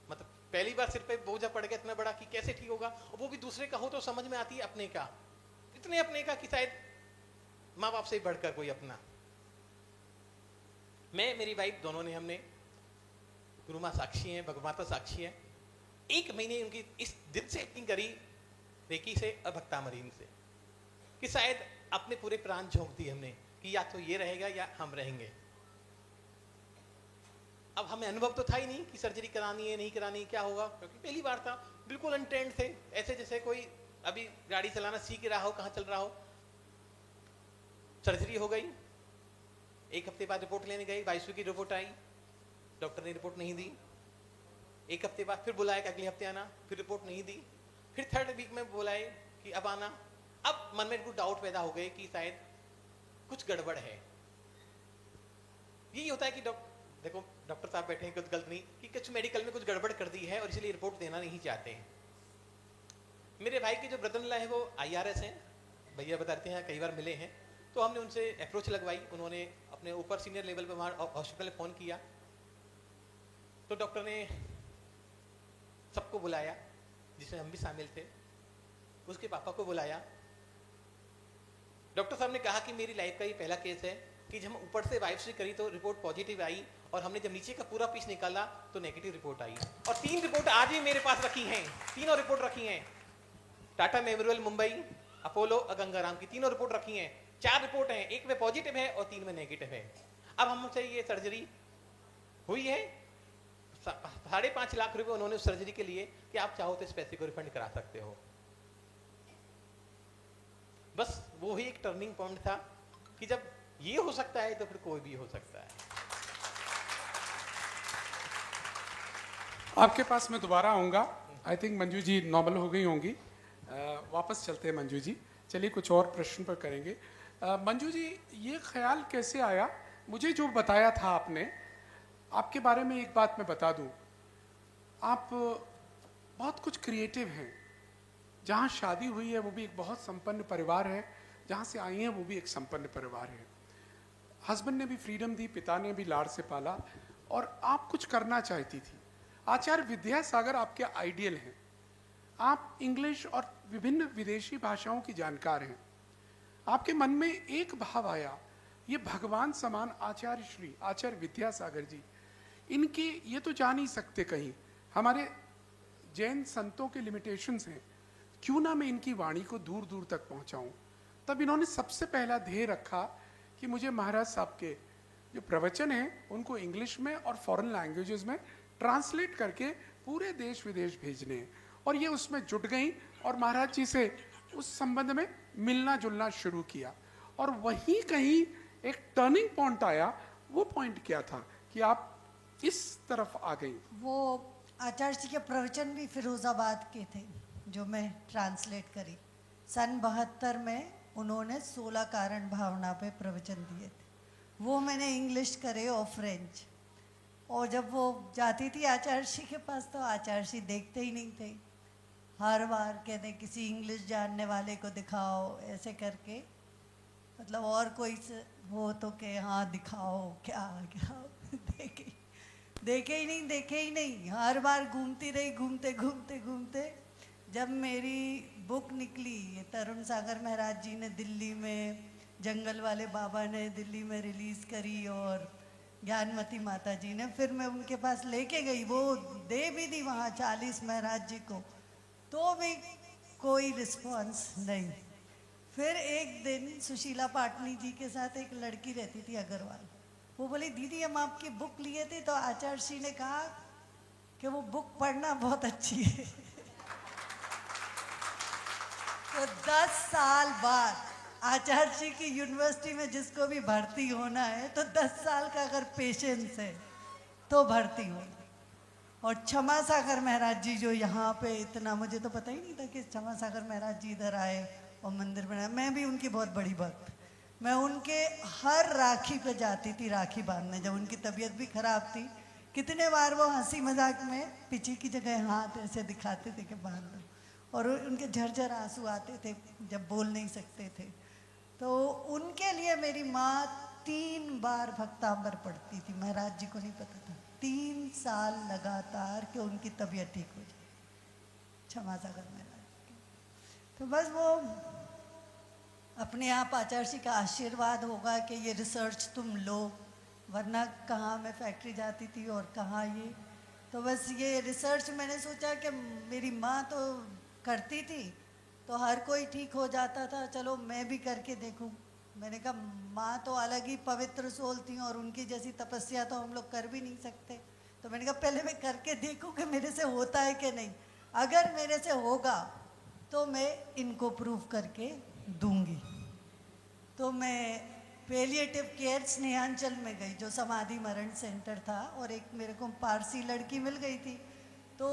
मतलब पहली बार सिर पे बोझा पड़ गया इतना बड़ा कि कैसे ठीक होगा, और वो भी दूसरे का हो तो समझ में आती है, अपने का इतने अपने का कि शायद माँ बाप से बढ़कर कोई अपना। मैं मेरी वाइफ दोनों ने, हमने, गुरु माँ साक्षी हैं, भगवमाता साक्षी है, 1 महीने उनकी इस दिल से एक्टिंग करी रेकी से और भक्तामरीन से, कि शायद अपने पूरे प्राण झोंक दिए हमने कि या तो ये रहेगा या हम रहेंगे। अब हमें अनुभव तो था ही नहीं कि सर्जरी करानी है नहीं करानी, क्या होगा, क्योंकि पहली बार था, बिल्कुल अनट्रेंड थे, ऐसे जैसे कोई अभी गाड़ी चलाना सीख रहा हो, कहाँ चल रहा हो। सर्जरी हो गई, 1 हफ्ते बाद रिपोर्ट लेने गए, 22 की रिपोर्ट आई, डॉक्टर ने रिपोर्ट नहीं दी। 1 हफ्ते बाद फिर बुलाया कि अगले हफ्ते आना, फिर रिपोर्ट नहीं दी। फिर 3rd वीक में बुलाए कि अब आना। अब मन में कुछ डाउट पैदा हो गए कि शायद कुछ गड़बड़ है। यही होता है कि देखो डॉक्टर साहब बैठे हैं, कुछ गलत नहीं, कि कुछ मेडिकल में कुछ गड़बड़ कर दी है और इसलिए रिपोर्ट देना नहीं चाहते हैं। मेरे भाई के जो ब्रदर-इन-लॉ है वो IRS हैं, भैया बताते हैं, कई बार मिले हैं, तो हमने उनसे अप्रोच लगवाई। उन्होंने अपने ऊपर सीनियर लेवल पे वहाँ हॉस्पिटल में फ़ोन किया, तो डॉक्टर ने सबको बुलाया, जिसमें हम भी शामिल थे, उसके पापा को बुलाया। डॉक्टर साहब ने कहा कि मेरी लाइफ का ये पहला केस है कि जब हम ऊपर से बायोप्सी करी तो रिपोर्ट पॉजिटिव आई, और हमने जब नीचे का पूरा पीस निकाला तो नेगेटिव रिपोर्ट आई। और 3 रिपोर्ट आज भी मेरे पास रखी हैं, तीनों रिपोर्ट रखी हैं, टाटा मेमोरियल मुंबई, अपोलो और गंगाराम की तीनों रिपोर्ट रखी हैं। 4 रिपोर्ट हैं, 1 में पॉजिटिव है और 3 में नेगेटिव है। अब हमसे ये सर्जरी हुई है, 5.5 लाख रुपए उन्होंने उस सर्जरी के लिए, कि आप चाहो तो इस पैसे को रिफंड करा सकते हो। बस वो ही एक टर्निंग पॉइंट था कि जब ये हो सकता है तो फिर कोई भी हो सकता है। आपके पास मैं दोबारा आऊँगा। I think Manju ji normal हो गई होंगी। वापस चलते हैं मंजू जी, चलिए कुछ और प्रश्न पर करेंगे। मंजू जी, ये ख्याल कैसे आया, मुझे जो बताया था आपने, आपके बारे में एक बात मैं बता दूं, आप बहुत कुछ क्रिएटिव हैं। जहाँ शादी हुई है वो भी एक बहुत संपन्न परिवार है, जहाँ से आई हैं वो भी एक संपन्न परिवार है। हस्बैंड ने भी फ्रीडम दी, पिता ने भी लाड़ से पाला, और आप कुछ करना चाहती थी। आचार्य विद्यासागर आपके आइडियल हैं। आप इंग्लिश और विभिन्न विदेशी भाषाओं की जानकार हैं। आपके मन में एक भाव आया, ये भगवान समान आचार्य श्री आचार्य विद्यासागर जी, इनके ये तो जा नहीं सकते कहीं, हमारे जैन संतों के लिमिटेशंस हैं, क्यों ना मैं इनकी वाणी को दूर दूर तक पहुंचाऊं। तब इन्होंने सबसे पहला ध्येय रखा कि मुझे महाराज साहब के जो प्रवचन हैं उनको इंग्लिश में और फॉरेन लैंग्वेजेस में ट्रांसलेट करके पूरे देश विदेश भेजने हैं। और ये उसमें जुट गई और महाराज जी से उस संबंध में मिलना जुलना शुरू किया। और वहीं कहीं एक टर्निंग पॉइंट आया। वो पॉइंट क्या था कि आप इस तरफ आ गई? वो आचार्य जी के प्रवचन भी फिरोजाबाद के थे जो मैं ट्रांसलेट करी। सन 72 में उन्होंने 16 कारण भावना पे प्रवचन दिए थे, वो मैंने इंग्लिश करे और फ्रेंच। और जब वो जाती थी आचार्य जी के पास तो आचार्य जी देखते ही नहीं थे, हर बार कहते किसी इंग्लिश जानने वाले को दिखाओ, ऐसे करके, मतलब और कोई वो तो के हाँ दिखाओ क्या क्या देखे ही नहीं, हर बार घूमती रही, घूमते घूमते घूमते जब मेरी बुक निकली, ये तरुण सागर महाराज जी ने दिल्ली में, जंगल वाले बाबा ने दिल्ली में रिलीज़ करी और ज्ञानमती माता जी ने, फिर मैं उनके पास लेके गई, वो दे भी दी वहाँ 40 महाराज जी को, तो भी कोई रिस्पॉन्स नहीं। फिर एक दिन सुशीला पाटनी जी के साथ एक लड़की रहती थी अग्रवाल, वो बोली दीदी हम आपकी बुक लिए थे, तो आचार्य श्री ने कहा कि वो बुक पढ़ना बहुत अच्छी है। तो 10 साल बाद आचार्य जी की यूनिवर्सिटी में जिसको भी भर्ती होना है तो 10 साल का अगर पेशेंस है तो भर्ती हो। और क्षमा सागर महाराज जी जो यहाँ पे इतना, मुझे तो पता ही नहीं था कि क्षमा सागर महाराज जी इधर आए और मंदिर बनाया। मैं भी उनकी बहुत बड़ी भक्त, मैं उनके हर राखी पे जाती थी राखी बांधने। जब उनकी तबीयत भी खराब थी, कितने बार वो हंसी मजाक में पीछे की जगह हाथ ऐसे दिखाते थे कि बांध दो, और उनके झरझर आंसू आते थे जब बोल नहीं सकते थे। तो उनके लिए मेरी माँ 3 बार भक्तांबर पढ़ती थी, महाराज जी को नहीं पता था। 3 साल लगातार कि उनकी तबीयत ठीक हो जाए, क्षमा सागर महाराज। तो बस वो अपने आप आचार्य जी का आशीर्वाद होगा कि ये रिसर्च तुम लो, वरना कहाँ मैं फैक्ट्री जाती थी और कहाँ ये। तो बस ये रिसर्च मैंने सोचा कि मेरी माँ तो करती थी तो हर कोई ठीक हो जाता था, चलो मैं भी करके देखूं। मैंने कहा माँ तो अलग ही पवित्र सोल थी और उनकी जैसी तपस्या तो हम लोग कर भी नहीं सकते। तो मैंने कहा पहले मैं करके देखूं कि मेरे से होता है कि नहीं। अगर मेरे से होगा तो मैं इनको प्रूव करके दूंगी। तो मैं पेलिएटिव केयर स्नेहांचल में गई, जो समाधि मरण सेंटर था, और एक मेरे को पारसी लड़की मिल गई थी। तो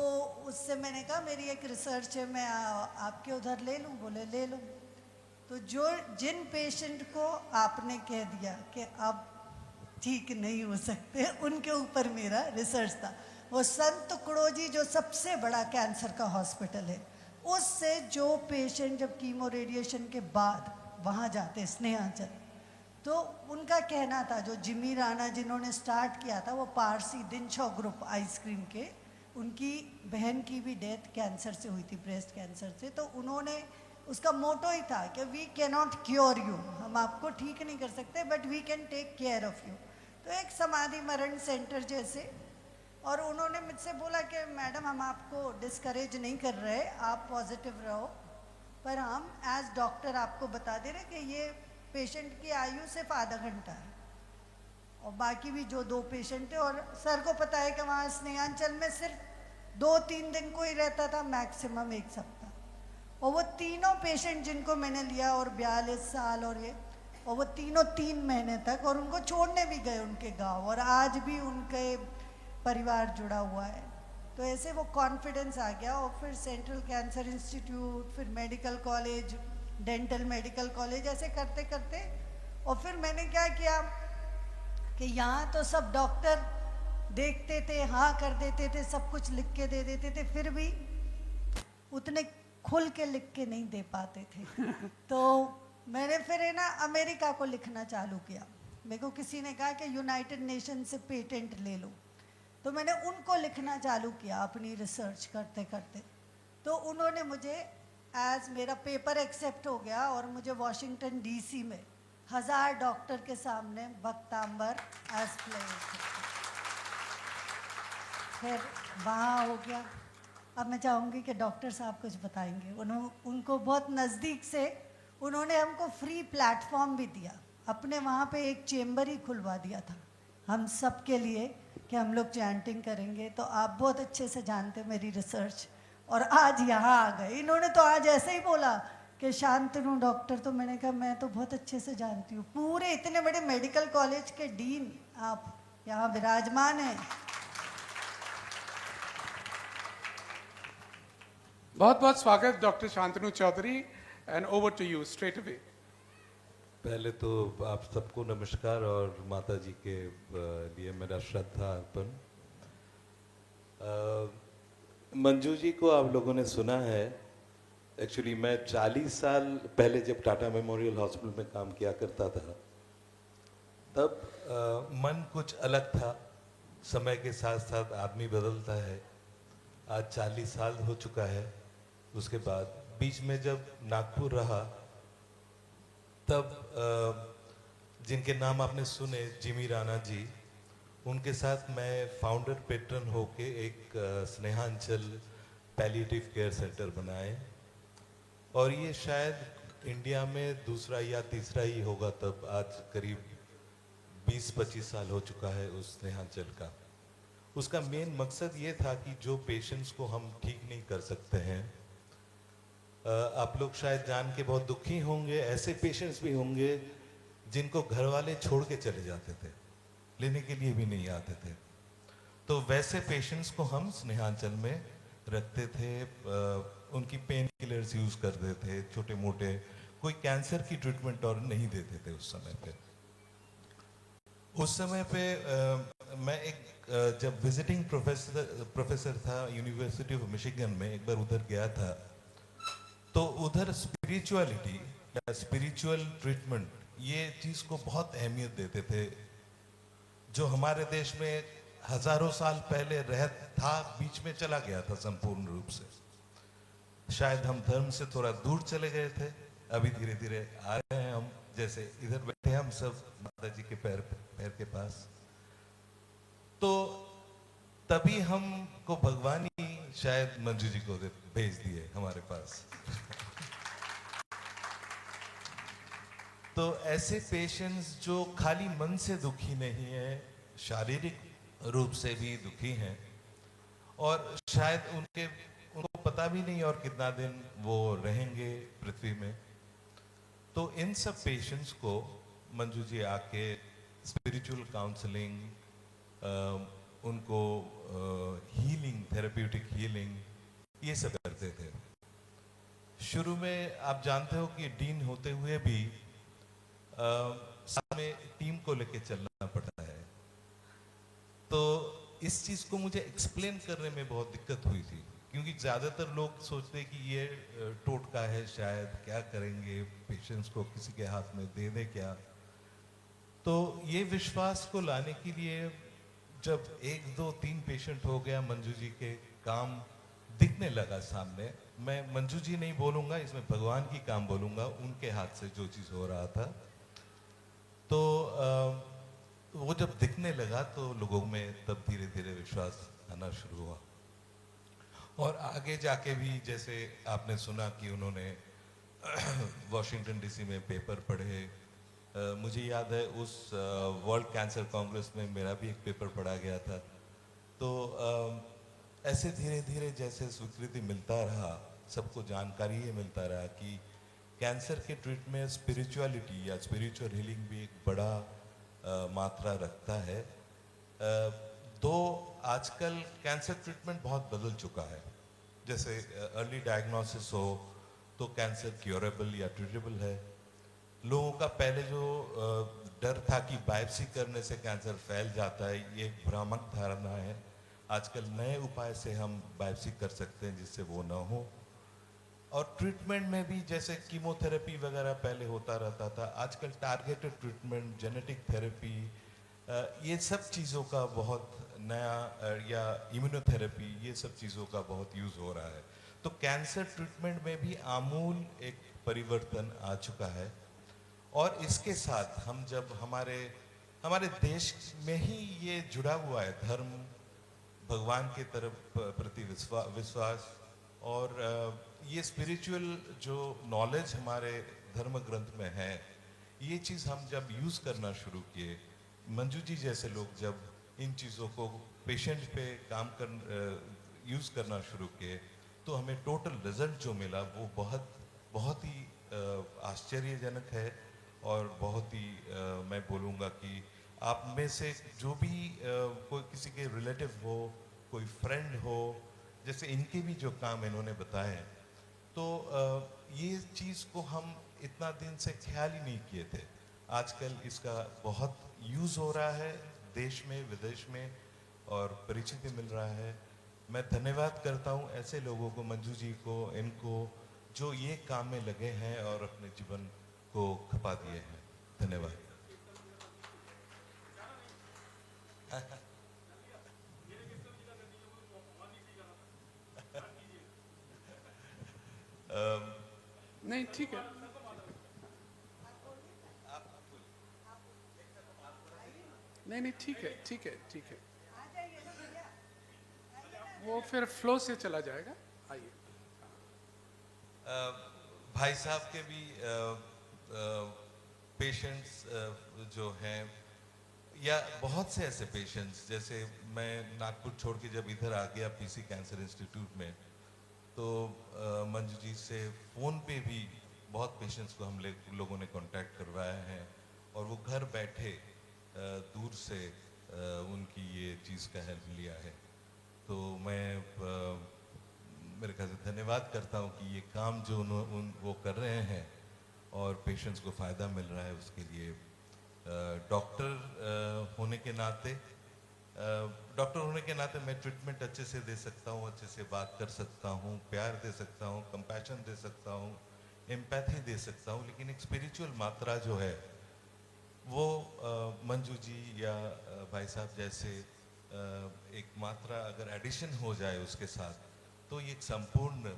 उससे मैंने कहा मेरी एक रिसर्च है, मैं आपके उधर ले लूँ? बोले ले लो। तो जिन पेशेंट को आपने कह दिया कि अब ठीक नहीं हो सकते, उनके ऊपर मेरा रिसर्च था। वो संत तुकडोजी जो सबसे बड़ा कैंसर का हॉस्पिटल है, उससे जो पेशेंट जब कीमो रेडिएशन के बाद वहाँ जाते स्नेहांचल, तो उनका कहना था, जो जिमी राणा जिन्होंने स्टार्ट किया था, वो पारसी दिनछो ग्रुप आइसक्रीम के, उनकी बहन की भी डेथ कैंसर से हुई थी, ब्रेस्ट कैंसर से। तो उन्होंने, उसका मोटो ही था कि we can not cure you, हम आपको ठीक नहीं कर सकते but we can take care of you. तो एक समाधि मरण सेंटर जैसे, और उन्होंने मुझसे बोला कि मैडम हम आपको डिस्करेज नहीं कर रहे, आप पॉजिटिव रहो, पर हम एज डॉक्टर आपको बता दे रहे कि ये पेशेंट की आयु सिर्फ आधा घंटा है, और बाकी भी जो 2 पेशेंट थे, और सर को पता है कि वहाँ स्नेहांचल में सिर्फ 2-3 दिन को ही रहता था, मैक्सिमम 1 सप्ताह। और वो तीनों पेशेंट जिनको मैंने लिया, और 42 साल और ये, और वो तीनों 3 महीने तक, और उनको छोड़ने भी गए उनके गांव, और आज भी उनके परिवार जुड़ा हुआ है। तो ऐसे वो कॉन्फिडेंस आ गया। और फिर सेंट्रल कैंसर इंस्टीट्यूट, फिर medical college, dental medical college, ऐसे करते करते, और फिर मैंने क्या किया कि यहाँ तो सब डॉक्टर देखते थे, हाँ कर देते थे, सब कुछ लिख के दे देते थे, फिर भी उतने खुल के लिख के नहीं दे पाते थे। तो मैंने फिर है ना अमेरिका को लिखना चालू किया। मेरे को किसी ने कहा कि यूनाइटेड नेशन से पेटेंट ले लो, तो मैंने उनको लिखना चालू किया अपनी रिसर्च करते करते। तो उन्होंने मुझे, एज मेरा पेपर एक्सेप्ट हो गया, और मुझे वॉशिंगटन डीसी में 1000 डॉक्टर के सामने भक्तांबर एज प्लेयर, फिर वहाँ हो गया। अब मैं चाहूँगी कि डॉक्टर साहब कुछ बताएंगे। उनको बहुत नज़दीक से उन्होंने हमको फ्री प्लेटफॉर्म भी दिया, अपने वहाँ पे एक चेम्बर ही खुलवा दिया था हम सब के लिए कि हम लोग चैंटिंग करेंगे। तो आप बहुत अच्छे से जानते मेरी रिसर्च, और आज यहाँ आ गए। इन्होंने तो आज ऐसे ही बोला कि शांतनु डॉक्टर, तो मैंने कहा मैं तो बहुत अच्छे से जानती हूँ, पूरे इतने बड़े मेडिकल कॉलेज के डीन आप यहाँ विराजमान हैं। बहुत बहुत स्वागत doctor Shantanu Chaudhary, and over to you straight away. पहले तो आप सबको नमस्कार, और माता जी के लिए मेरा श्रद्धा अर्पण। मंजू जी को आप लोगों ने सुना है। एक्चुअली मैं 40 साल पहले जब टाटा मेमोरियल हॉस्पिटल में काम किया करता था, तब मन कुछ अलग था। समय के साथ साथ आदमी बदलता है। आज 40 साल हो चुका है। उसके बाद बीच में जब नागपुर रहा, तब जिनके नाम आपने सुने, जिमी राणा जी, उनके साथ मैं फाउंडर पेट्रन होके एक स्नेहांचल पैलिएटिव केयर सेंटर बनाए। और ये शायद इंडिया में दूसरा या तीसरा ही होगा, तब आज करीब 20-25 साल हो चुका है उस स्नेहांचल का। उसका मेन मकसद ये था कि जो पेशेंट्स को हम ठीक नहीं कर सकते हैं, आप लोग शायद जान के बहुत दुखी होंगे, ऐसे पेशेंट्स भी होंगे जिनको घर वाले छोड़ के चले जाते थे, लेने के लिए भी नहीं आते थे। तो वैसे पेशेंट्स को हम स्नेहांचल में रखते थे, उनकी पेन किलर्स यूज करते थे, छोटे मोटे, कोई कैंसर की ट्रीटमेंट और नहीं देते थे उस समय पे। उस समय पे मैं एक जब विजिटिंग प्रोफेसर था यूनिवर्सिटी ऑफ मिशिगन में, एक बार उधर गया था, तो उधर स्पिरिचुअलिटी या स्पिरिचुअल ट्रीटमेंट ये चीज को बहुत अहमियत देते थे, जो हमारे देश में हजारों साल पहले था, बीच में चला गया था संपूर्ण रूप से। शायद हम धर्म से थोड़ा दूर चले गए थे, अभी धीरे धीरे आ रहे हैं हम, जैसे इधर बैठे हम सब माता जी के पैर के पास। तो तभी हमको भगवान ही शायद मंजू जी को भेज दिए हमारे पास। तो ऐसे पेशेंट्स जो खाली मन से दुखी नहीं है, शारीरिक रूप से भी दुखी हैं, और शायद उनको पता भी नहीं और कितना दिन वो रहेंगे पृथ्वी में। तो इन सब पेशेंट्स को मंजू जी आके स्पिरिचुअल काउंसलिंग, उनको हीलिंग, थेरेप्यूटिक हीलिंग, ये सब करते थे। शुरू में आप जानते हो कि डीन होते हुए भी साथ में टीम को लेके चलना पड़ता है। तो इस चीज को मुझे एक्सप्लेन करने में बहुत दिक्कत हुई थी, क्योंकि ज्यादातर लोग सोचते हैं कि ये टोटका है, शायद क्या करेंगे, पेशेंट्स को किसी के हाथ में दे दे क्या। तो ये विश्वास को लाने के लिए जब 1, 2, 3 पेशेंट हो गया, मंजू जी के काम दिखने लगा सामने, मैं मंजू जी नहीं बोलूंगा, इसमें भगवान की काम बोलूंगा, उनके हाथ से जो चीज हो रहा था, तो वो जब दिखने लगा तो लोगों में तब धीरे धीरे विश्वास आना शुरू हुआ। और आगे जाके भी जैसे आपने सुना कि उन्होंने वॉशिंगटन डीसी में पेपर पढ़े, मुझे याद है उस वर्ल्ड कैंसर कांग्रेस में मेरा भी एक पेपर पढ़ा गया था। तो ऐसे धीरे धीरे जैसे स्वीकृति मिलता रहा, सबको जानकारी ये मिलता रहा कि कैंसर के ट्रीटमेंट में स्पिरिचुअलिटी या स्पिरिचुअल हीलिंग भी एक बड़ा मात्रा रखता है। तो आजकल कैंसर ट्रीटमेंट बहुत बदल चुका है। जैसे अर्ली डायग्नोसिस हो तो कैंसर क्योरेबल या ट्रीटेबल है। लोगों का पहले जो डर था कि बायोप्सी करने से कैंसर फैल जाता है, ये एक भ्रामक धारणा है। आजकल नए उपाय से हम बायोप्सी कर सकते हैं जिससे वो ना हो। और ट्रीटमेंट में भी जैसे कीमोथेरेपी वगैरह पहले होता रहता था, आजकल टारगेटेड ट्रीटमेंट, जेनेटिक थेरेपी, ये सब चीज़ों का बहुत नया, या इम्यूनोथेरेपी, ये सब चीज़ों का बहुत यूज़ हो रहा है। तो कैंसर ट्रीटमेंट में भी आमूल एक परिवर्तन आ चुका है। और इसके साथ हम जब हमारे देश में ही ये जुड़ा हुआ है, धर्म, भगवान के तरफ प्रति विश्वास, और ये स्पिरिचुअल जो नॉलेज हमारे धर्म ग्रंथ में है, ये चीज़ हम जब यूज़ करना शुरू किए, मंजू जी जैसे लोग जब इन चीज़ों को पेशेंट पे यूज़ करना शुरू किए, तो हमें टोटल रिजल्ट जो मिला वो बहुत ही आश्चर्यजनक है। और बहुत ही मैं बोलूँगा कि आप में से जो भी कोई किसी के रिलेटिव हो, कोई फ्रेंड हो, जैसे इनके भी जो काम इन्होंने बताए, तो ये चीज़ को हम इतना दिन से ख्याल ही नहीं किए थे। आजकल इसका बहुत यूज़ हो रहा है देश में, विदेश में, और परिचय भी मिल रहा है। मैं धन्यवाद करता हूँ ऐसे लोगों को, मंजू जी को, इनको, जो ये काम में लगे हैं और अपने जीवन को खपा दिए हैं। धन्यवाद। नहीं ठीक है, नहीं ठीक है, ठीक है, ठीक है, वो फिर फ्लो से चला जाएगा। आइए। भाई साहब के भी पेशेंट्स जो हैं, या बहुत से ऐसे पेशेंट्स, जैसे मैं नागपुर छोड़ के जब इधर आ गया पीसी कैंसर इंस्टीट्यूट में, तो मंजू जी से फ़ोन पे भी बहुत पेशेंट्स को हम लोगों ने कांटेक्ट करवाया है, और वो घर बैठे दूर से उनकी ये चीज़ का हेल्प लिया है। तो मैं मेरे ख्याल से धन्यवाद करता हूँ कि ये काम जो वो कर रहे हैं और पेशेंट्स को फ़ायदा मिल रहा है, उसके लिए डॉक्टर होने के नाते मैं ट्रीटमेंट अच्छे से दे सकता हूँ, अच्छे से बात कर सकता हूँ, प्यार दे सकता हूँ, कंपैशन दे सकता हूँ, एम्पैथी दे सकता हूँ, लेकिन एक स्पिरिचुअल मात्रा जो है वो मंजू जी या भाई साहब जैसे एक मात्रा अगर एडिशन हो जाए उसके साथ, तो ये एक संपूर्ण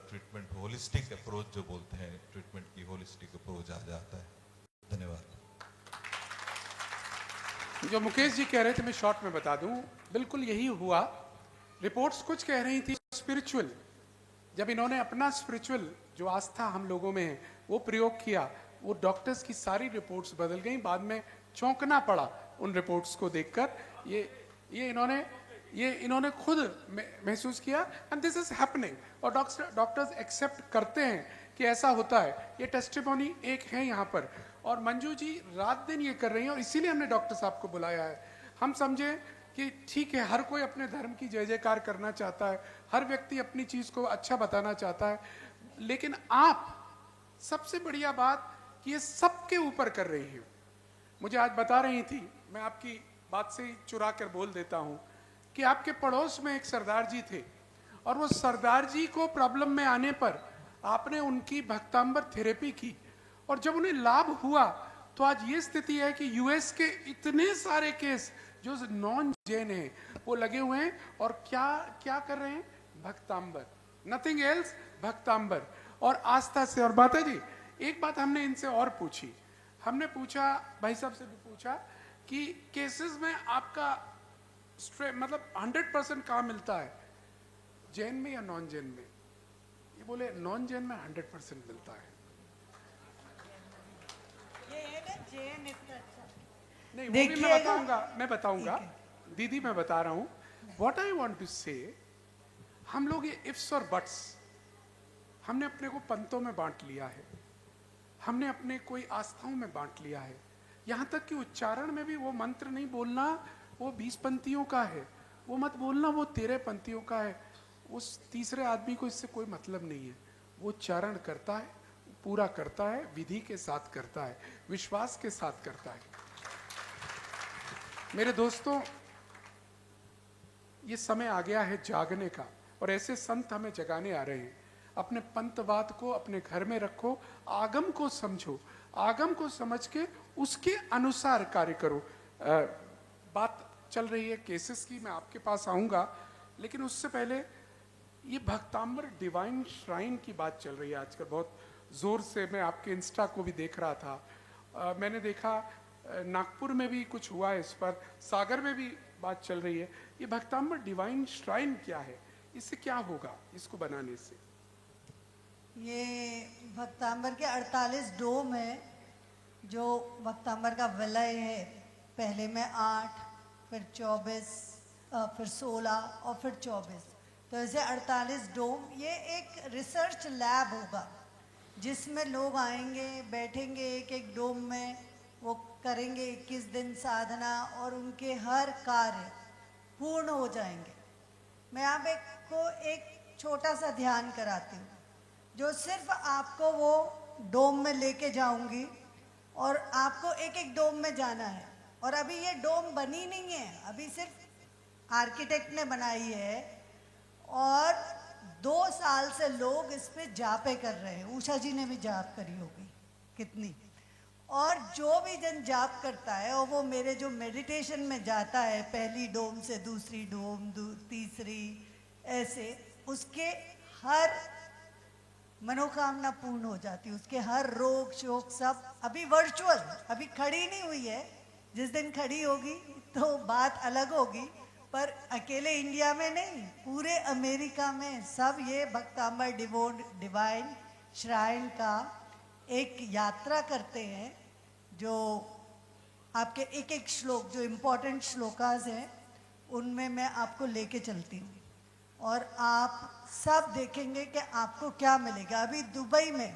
ट्रीटमेंट, होलिस्टिक अप्रोच जो बोलते हैं, ट्रीटमेंट की होलिस्टिक अप्रोच आ जाता है। धन्यवाद। जो मुकेश जी कह रहे थे मैं शॉर्ट में बता दूं, बिल्कुल यही हुआ। रिपोर्ट्स कुछ कह रही थी स्पिरिचुअल, जब इन्होंने अपना स्पिरिचुअल जो आस्था हम लोगों में है वो प्रयोग किया, वो डॉक्टर्स की सारी रिपोर्ट्स बदल गई। बाद में चौंकना पड़ा उन रिपोर्ट्स को देखकर। ये इन्होंने खुद महसूस किया, एंड दिस इज हैपनिंग, और डॉक्टर्स एक्सेप्ट करते हैं कि ऐसा होता है। ये टेस्टिमोनी एक है यहाँ पर, और मंजू जी रात दिन ये कर रही हैं, और इसीलिए हमने डॉक्टर साहब को बुलाया है। हम समझे कि ठीक है, हर कोई अपने धर्म की जय जयकार करना चाहता है, हर व्यक्ति अपनी चीज़ को अच्छा बताना चाहता है, लेकिन आप सबसे बढ़िया बात कि ये सबके ऊपर कर रही है। मुझे आज बता रही थी, मैं आपकी बात से ही चुरा कर बोल देता हूँ, कि आपके पड़ोस में एक सरदार जी थे, और वो सरदार जी को प्रॉब्लम में आने पर आपने उनकी भक्तांबर थेरेपी की, और जब उन्हें लाभ हुआ तो आज ये स्थिति है कि यूएस के इतने सारे केस जो नॉन जैन हैं वो लगे हुए हैं, और क्या कर रहे हैं? भक्तांबर, नथिंग एल्स, भक्तांबर और आस्था से। और माता जी, एक बात हमने इनसे और पूछी, हमने पूछा, भाई साहब से भी पूछा कि केसेस में आपका मतलब 100% कहाँ मिलता है, जैन में या नॉन जैन में? ये बोले नॉन जैन में 100% मिलता है। ये है ना जैन इतना अच्छा। नहीं, वो भी मैं बताऊंगा दीदी, मैं बता रहा हूँ। व्हाट आई वांट टू से, हम लोग ये इफ्स और बट्स हमने अपने को पंतों में बांट लिया है, हमने अपने कोई आस्थाओं में बांट लिया है। यहाँ तक कि उच्चारण में भी वो मंत्र नहीं बोलना वो 20 पंक्तियों का है, वो मत बोलना वो 13 पंक्तियों का है। उस तीसरे आदमी को इससे कोई मतलब नहीं है। वो उच्चारण करता है, पूरा करता है, विधि के साथ करता है, विश्वास के साथ करता है। मेरे दोस्तों, ये समय आ गया है जागने का, और ऐसे संत हमें जगाने आ रहे हैं। अपने पंतवाद को अपने घर में रखो, आगम को समझो, आगम को समझ के उसके अनुसार कार्य करो। बात चल रही है केसेस की, मैं आपके पास आऊंगा, लेकिन उससे पहले ये भक्तांबर डिवाइन श्राइन की बात चल रही है आजकल बहुत जोर से। मैं आपके इंस्टा को भी देख रहा था, मैंने देखा नागपुर में भी कुछ हुआ है इस पर, सागर में भी बात चल रही है। ये भक्तांबर डिवाइन श्राइन क्या है, इससे क्या होगा इसको बनाने से? ये भक्तांबर के 48 डोम है, जो भक्तांबर का विलय है। पहले में 8, फिर 24, फिर 16 और फिर 24, तो ऐसे 48 डोम। ये एक रिसर्च लैब होगा जिसमें लोग आएंगे, बैठेंगे एक एक डोम में, वो करेंगे 21 दिन साधना, और उनके हर कार्य पूर्ण हो जाएंगे। मैं आप को एक छोटा सा ध्यान कराती हूँ, जो सिर्फ आपको वो डोम में लेके जाऊंगी, और आपको एक एक डोम में जाना है। और अभी ये डोम बनी नहीं है, अभी सिर्फ आर्किटेक्ट ने बनाई है, और 2 साल से लोग इस पे जापे कर रहे हैं। उषा जी ने भी जाप करी होगी कितनी। और जो भी जन जाप करता है, और वो मेरे जो मेडिटेशन में जाता है, पहली डोम से दूसरी डोम, तीसरी, ऐसे उसके हर मनोकामना पूर्ण हो जाती है, उसके हर रोग शोक सब। अभी वर्चुअल, अभी खड़ी नहीं हुई है, जिस दिन खड़ी होगी तो बात अलग होगी, पर अकेले इंडिया में नहीं, पूरे अमेरिका में सब ये भक्तांबर डिवाइन श्राइन का एक यात्रा करते हैं, जो आपके एक एक श्लोक जो इम्पोर्टेंट श्लोकास हैं उनमें मैं आपको लेके चलती हूँ और आप सब देखेंगे कि आपको क्या मिलेगा। अभी दुबई में,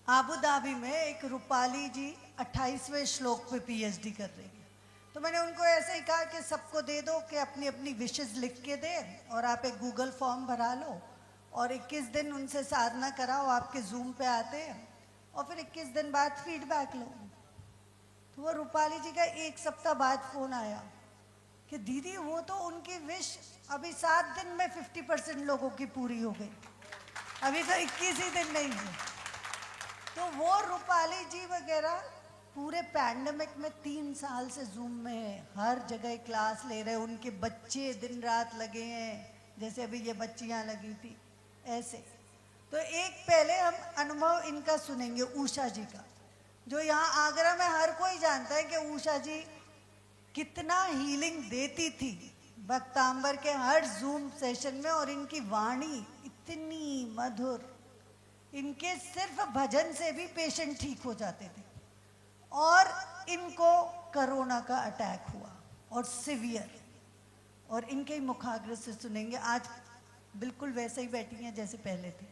आबू धाबी में एक रूपाली जी 28वें श्लोक पे पीएचडी कर रही है। तो मैंने उनको ऐसे ही कहा कि सबको दे दो कि अपनी अपनी विशेस लिख के दें और आप एक गूगल फॉर्म भरा लो और 21 दिन उनसे साधना कराओ, आपके जूम पे आते हैं और फिर 21 दिन बाद फीडबैक लो। तो वो रूपाली जी का 1 सप्ताह बाद फ़ोन आया कि दीदी वो तो उनकी विश अभी 7 दिन में 50% लोगों की पूरी हो गई, अभी तो 21 ही दिन नहीं है। तो वो रूपाली जी वगैरह पूरे पैंडमिक में 3 साल से जूम में है, हर जगह क्लास ले रहे हैं, उनके बच्चे दिन रात लगे हैं, जैसे अभी ये बच्चियां लगी थी ऐसे। तो एक पहले हम अनुभव इनका सुनेंगे उषा जी का, जो यहाँ आगरा में हर कोई जानता है कि उषा जी कितना हीलिंग देती थी भक्तांबर के हर जूम सेशन में, और इनकी वाणी इतनी मधुर, इनके सिर्फ भजन से भी पेशेंट ठीक हो जाते थे। और इनको कोरोना का अटैक हुआ और सिवियर, और इनके ही मुखाग्र से सुनेंगे। आज बिल्कुल वैसे ही बैठी हैं जैसे पहले थे।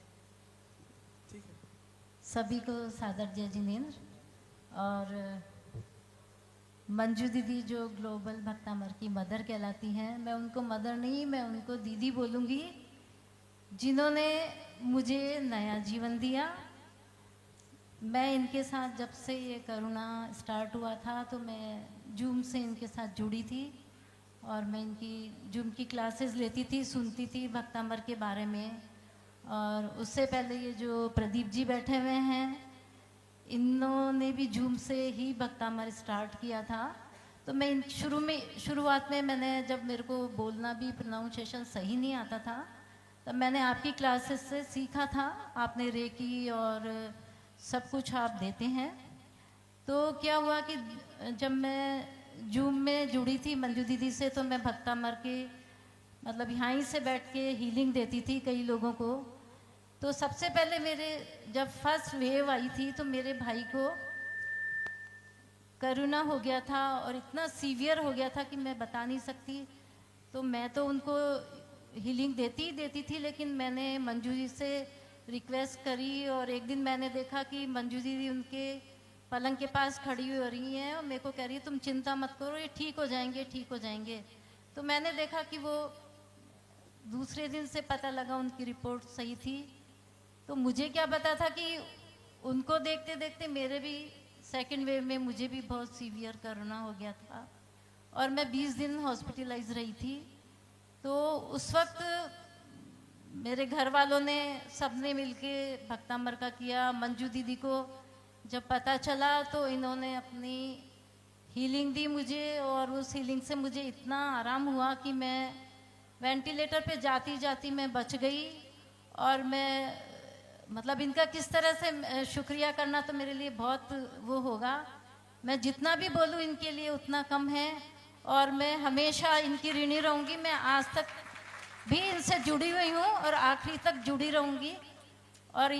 सभी को सादर जय जिनेंद्र। और मंजू दीदी जो ग्लोबल भक्तामर की मदर कहलाती हैं, मैं उनको मदर नहीं, मैं उनको दीदी बोलूँगी, जिन्होंने मुझे नया जीवन दिया। मैं इनके साथ जब से ये करुणा स्टार्ट हुआ था तो मैं जूम से इनके साथ जुड़ी थी और मैं इनकी जूम की क्लासेस लेती थी, सुनती थी भक्तामर के बारे में। और उससे पहले ये जो प्रदीप जी बैठे हुए हैं, इन्होंने भी जूम से ही भक्तामर स्टार्ट किया था। तो मैं इन शुरुआत में मैंने, जब मेरे को बोलना भी प्रोनाउंसिएशन सही नहीं आता था, तब मैंने आपकी क्लासेस से सीखा था। आपने रेकी और सब कुछ आप देते हैं। तो क्या हुआ कि जब मैं जूम में जुड़ी थी मंजू दीदी से, तो मैं भक्तामर के मतलब यहाँ ही से बैठ के हीलिंग देती थी कई लोगों को। तो सबसे पहले मेरे जब फर्स्ट वेव आई थी तो मेरे भाई को कोरोना हो गया था और इतना सीवियर हो गया था कि मैं बता नहीं सकती। तो मैं तो उनको हीलिंग देती थी, लेकिन मैंने मंजू जी से रिक्वेस्ट करी और एक दिन मैंने देखा कि मंजू दीदी उनके पलंग के पास खड़ी हो रही हैं और मेरे को कह रही है तुम चिंता मत करो, ये ठीक हो जाएंगे, ठीक हो जाएंगे। तो मैंने देखा कि वो दूसरे दिन से पता लगा उनकी रिपोर्ट सही थी। तो मुझे क्या पता था कि उनको देखते देखते मेरे भी सेकेंड वेव में मुझे भी बहुत सीवियर कोरोना हो गया था और मैं 20 दिन हॉस्पिटलाइज रही थी। तो उस वक्त मेरे घर वालों ने सबने मिलके भक्तामर का किया। मंजू दीदी को जब पता चला तो इन्होंने अपनी हीलिंग दी मुझे और उस हीलिंग से मुझे इतना आराम हुआ कि मैं वेंटिलेटर पे जाती जाती मैं बच गई। और मैं मतलब इनका किस तरह से शुक्रिया करना तो मेरे लिए बहुत वो होगा। मैं जितना भी बोलूँ इनके लिए उतना कम है और मैं हमेशा इनकी ऋणी रहूँगी। मैं आज तक भी इनसे जुड़ी हुई हूँ और आखिरी तक जुड़ी रहूँगी। और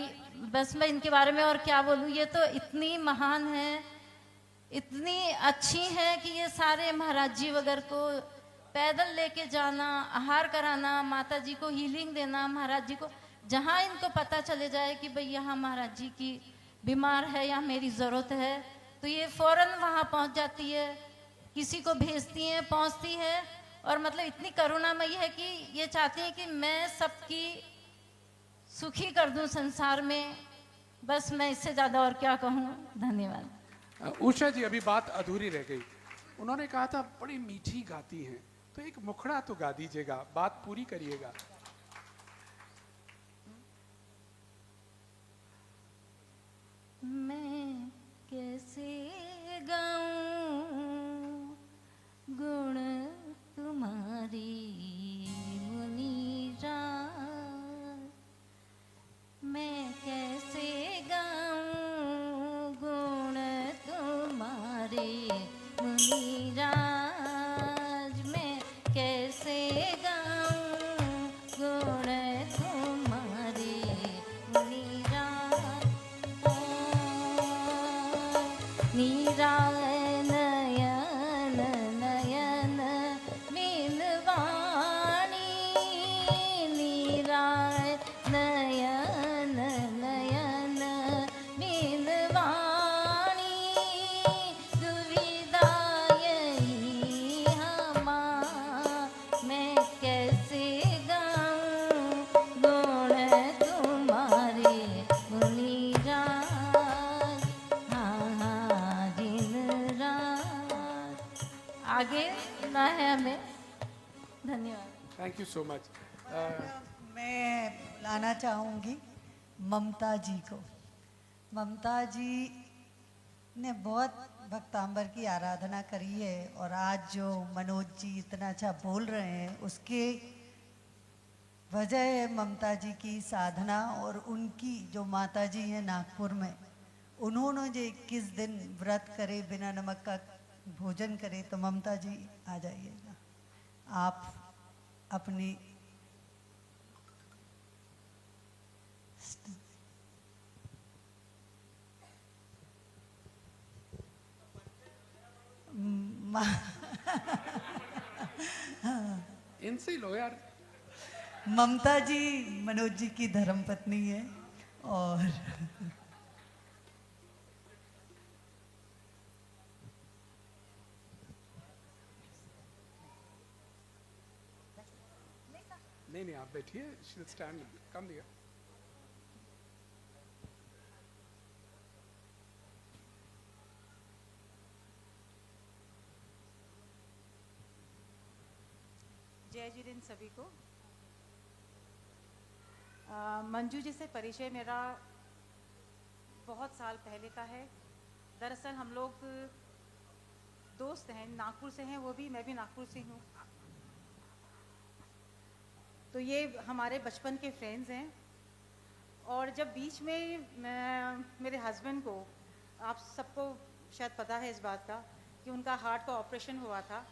बस मैं इनके बारे में और क्या बोलूँ, ये तो इतनी महान है, इतनी अच्छी है कि ये सारे महाराज जी वगैरह को पैदल लेके जाना, आहार कराना, माता जी को हीलिंग देना, महाराज जी को जहाँ इनको पता चले जाए कि भाई यहाँ महाराज जी की बीमार है या मेरी ज़रूरत है, तो ये फ़ौरन वहाँ पहुँच जाती है, किसी को भेजती हैं, पहुँचती है। और मतलब इतनी करुणामयी है कि ये चाहती है कि मैं सबकी सुखी कर दूं संसार में। बस मैं इससे ज़्यादा और क्या कहूँ। धन्यवाद। उषा जी, अभी बात अधूरी रह गई। उन्होंने कहा था बड़ी मीठी गाती हैं, तो एक मुखड़ा तो गा दीजिएगा, बात पूरी करिएगा। मैं कैसे गाऊं गुण तुम्हारी मुनीरा, मैं कैसे गाऊं गुण तुम्हारे मुनीराज, मैं कैसे गाऊं गुण तुम्हारे मुनीराज। सुनना है हमें। धन्यवाद। Thank you so much. मैं बुलाना चाहूँगी ममता जी को। ममता जी ने बहुत भक्तांबर की आराधना करी है और आज जो मनोज जी इतना अच्छा बोल रहे हैं उसके वजह है ममता जी की साधना और उनकी जो माता जी हैं नागपुर में, उन्होंने जो 21 दिन व्रत करे, बिना नमक का भोजन करे। तो ममता जी आ जाइएगा, आप अपनी इनसे ही लो यार। ममता जी मनोज जी की धर्मपत्नी है और नहीं आप बैठिए, स्टैंड कम दिया। जय जिनेन्द्र सभी को। मंजू जी से परिचय मेरा बहुत साल पहले का है। दरअसल हम लोग दोस्त हैं, नागपुर से हैं वो भी, मैं भी नागपुर से हूँ। तो ये हमारे बचपन के फ्रेंड्स हैं। और जब बीच में मेरे हस्बैंड को, आप सबको शायद पता है इस बात का कि उनका हार्ट का ऑपरेशन हुआ था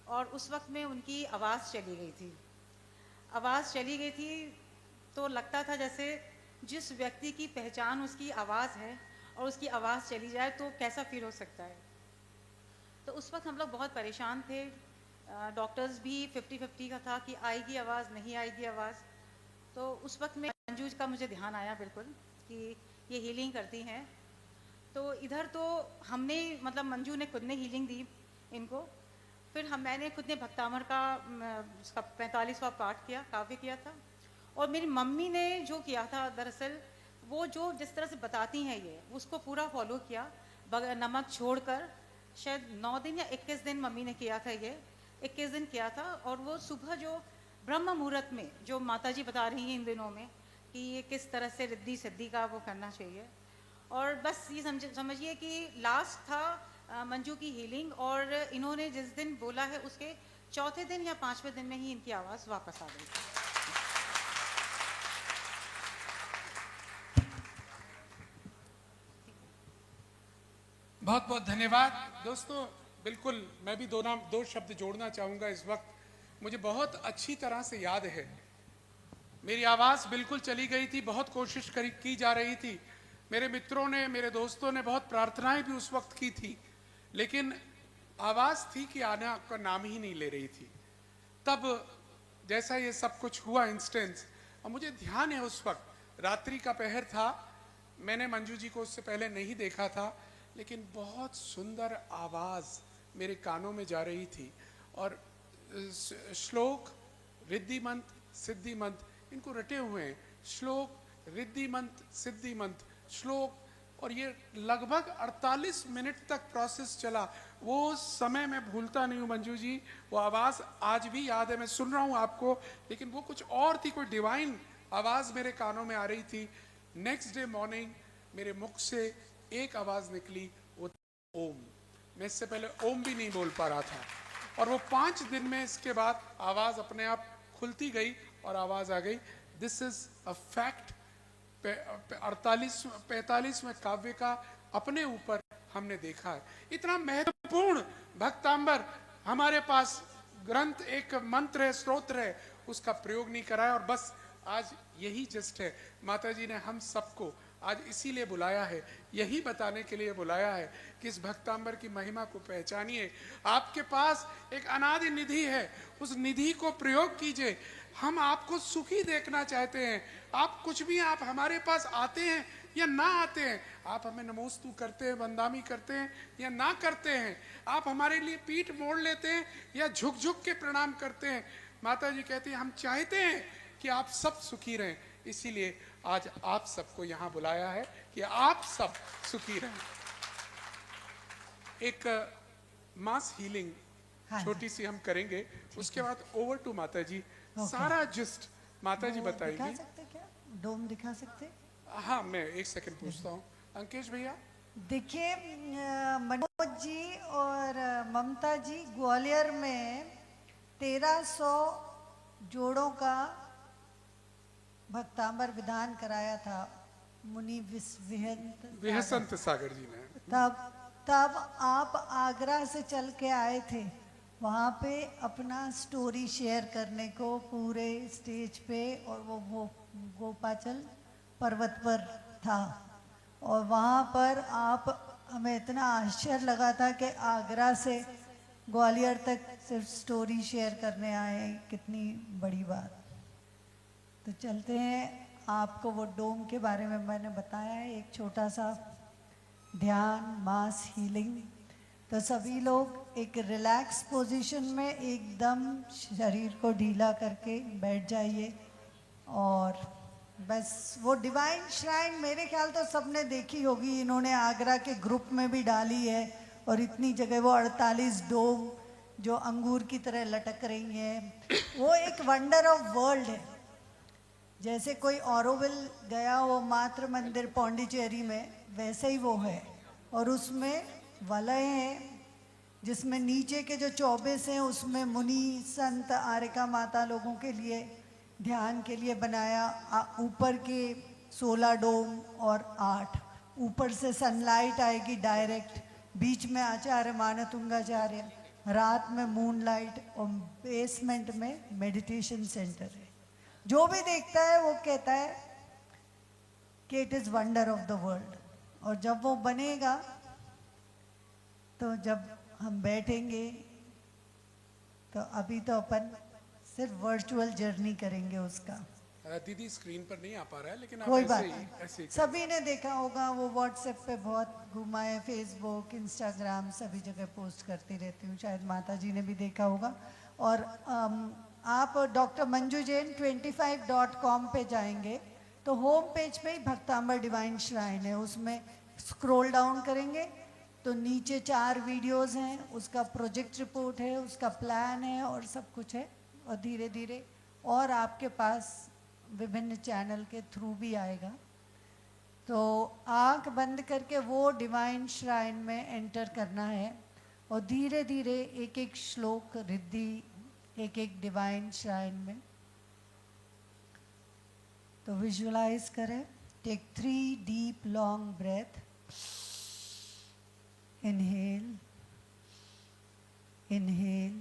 और उस वक्त में उनकी आवाज़ चली गई थी। आवाज़ चली गई थी तो लगता था जैसे जिस व्यक्ति की पहचान उसकी आवाज़ है और उसकी आवाज़ चली जाए तो कैसा फील हो सकता है। तो उस वक्त हम लोग बहुत परेशान थे। डॉक्टर्स भी 50-50 का था कि आएगी आवाज़ नहीं आएगी आवाज़। तो उस वक्त में मंजू का मुझे ध्यान आया बिल्कुल कि ये हीलिंग करती हैं। तो इधर तो हमने मतलब मंजू ने खुद ने हीलिंग दी इनको, फिर मैंने खुद ने भक्तामर का उसका 45वां पाठ किया, काव्य किया था। और मेरी मम्मी ने जो किया था दरअसल वो जो जिस तरह से बताती हैं ये उसको पूरा फॉलो किया, नमक छोड़कर। शायद 9 दिन या 21 दिन मम्मी ने किया था, ये 21 दिन किया था। और वो सुबह जो ब्रह्म मुहूर्त में जो माता जी बता रही हैं इन दिनों में कि ये किस तरह से रिद्धि सिद्धि का वो करना चाहिए। और बस ये समझिए कि लास्ट था मंजू की हीलिंग और इन्होंने जिस दिन बोला है उसके चौथे दिन या 5वें दिन में ही इनकी आवाज़ वापस आ गई थी। बहुत बहुत धन्यवाद दोस्तों। बिल्कुल मैं भी दो शब्द जोड़ना चाहूँगा इस वक्त। मुझे बहुत अच्छी तरह से याद है, मेरी आवाज़ बिल्कुल चली गई थी, बहुत कोशिश की जा रही थी। मेरे मित्रों ने, मेरे दोस्तों ने बहुत प्रार्थनाएं भी उस वक्त की थी, लेकिन आवाज़ थी कि आने का नाम ही नहीं ले रही थी। तब जैसा ये सब कुछ हुआ इंस्टेंस, और मुझे ध्यान है उस वक्त रात्रि का पहर था, मैंने मंजू जी को उससे पहले नहीं देखा था, लेकिन बहुत सुंदर आवाज़ मेरे कानों में जा रही थी। और श्लोक, रिद्धि मंत्र, सिद्धि मंत्र, इनको रटे हुए हैं। श्लोक, रिद्धि मंत्र, सिद्धि मंत्र, श्लोक, और ये लगभग 48 मिनट तक प्रोसेस चला। वो समय मैं भूलता नहीं हूँ मंजू जी, वो आवाज़ आज भी याद है। मैं सुन रहा हूँ आपको, लेकिन वो कुछ और थी, कोई डिवाइन आवाज़ मेरे कानों में आ रही थी। नेक्स्ट डे मॉर्निंग मेरे मुख से एक आवाज़ निकली, वो ओम। मैं इससे पहले ओम भी नहीं बोल पा रहा था। और वो 5 दिन में इसके बाद आवाज़ अपने आप खुलती गई और आवाज़ आ गई। This is a fact. 45वें काव्य का अपने ऊपर हमने देखा है। इतना महत्वपूर्ण भक्तांबर हमारे पास ग्रंथ, एक मंत्र है, स्तोत्र है, उसका प्रयोग नहीं करा है। और बस आज यही जस्ट है, माता जी ने हम सबको आज इसीलिए बुलाया है, यही बताने के लिए बुलाया है कि इस भक्तांबर की महिमा को पहचानिए। आपके पास एक अनादि निधि है, उस निधि को प्रयोग कीजिए। हम आपको सुखी देखना चाहते हैं। आप कुछ भी, आप हमारे पास आते हैं या ना आते हैं, आप हमें नमोस्तु करते हैं, वंदामी करते हैं या ना करते हैं, आप हमारे लिए पीठ मोड़ लेते हैं या झुक झुक के प्रणाम करते हैं, माता जी कहती हैं हम चाहते हैं कि आप सब सुखी रहें। इसीलिए आज आप सबको यहाँ बुलाया है कि आप सब सुखी रहें। एक मास हीलिंग हाँ जी। छोटी सी हम करेंगे, उसके बाद ओवर टू माता जी। सारा जिस्ट माता जी वो बताएगी। दिखा सकते क्या? डोम दिखा सकते? हाँ, मैं एक सेकंड पूछता हूँ अंकेश भैया। देखिए मनोज जी और ममता जी ग्वालियर में 1300 जोड़ों का भक्तांबर विधान कराया था मुनि विहसंत सागर जी ने। तब आप आगरा से चल के आए थे वहाँ पे अपना स्टोरी शेयर करने को पूरे स्टेज पे, और वो गोपाचल पर्वत पर था, और वहाँ पर आप हमें इतना आश्चर्य लगा था कि आगरा से ग्वालियर तक सिर्फ स्टोरी शेयर करने आए, कितनी बड़ी बात। तो चलते हैं, आपको वो डोम के बारे में मैंने बताया है, एक छोटा सा ध्यान मास हीलिंग। तो सभी लोग एक रिलैक्स पोजीशन में एकदम शरीर को ढीला करके बैठ जाइए, और बस वो डिवाइन श्राइन मेरे ख्याल तो सबने देखी होगी, इन्होंने आगरा के ग्रुप में भी डाली है, और इतनी जगह वो 48 डोम जो अंगूर की तरह लटक रही हैं, वो एक वंडर ऑफ वर्ल्ड है। जैसे कोई ऑरोविल गया हो मातृ मंदिर पौंडीचेरी में, वैसे ही वो है, और उसमें वलय हैं जिसमें नीचे के जो 24 हैं उसमें मुनि संत आरिका माता लोगों के लिए ध्यान के लिए बनाया, ऊपर के 16 डोम और 8, ऊपर से सनलाइट आएगी डायरेक्ट, बीच में आचार्य मानतुंगाचार्य, रात में मूनलाइट, और बेसमेंट में मेडिटेशन सेंटर है। जो भी देखता है वो कहता है कि it is wonder of the world. और जब वो बनेगा तो जब हम बैठेंगे, तो अभी तो अपन सिर्फ वर्चुअल जर्नी करेंगे उसका। दीदी स्क्रीन पर नहीं आ पा रहा है, लेकिन आप कोई ऐसे बात ही नहीं, ऐसे ही सभी ने देखा होगा, वो व्हाट्सएप पे बहुत घुमा है, फेसबुक इंस्टाग्राम सभी जगह पोस्ट करती रहती हूँ, शायद माता जी ने भी देखा होगा। और आप डॉक्टर मंजू जैन 25.com पे जाएंगे तो होम पेज पे ही भक्तांबर डिवाइन श्राइन है, उसमें स्क्रॉल डाउन करेंगे तो नीचे 4 वीडियोस हैं, उसका प्रोजेक्ट रिपोर्ट है, उसका प्लान है, और सब कुछ है। और धीरे धीरे और आपके पास विभिन्न चैनल के थ्रू भी आएगा। तो आंख बंद करके वो डिवाइन श्राइन में एंटर करना है, और धीरे धीरे एक एक श्लोक रिद्धि, एक एक डिवाइन श्राइन में। तो विजुअलाइज करें, take 3 deep long breath, inhale, inhale,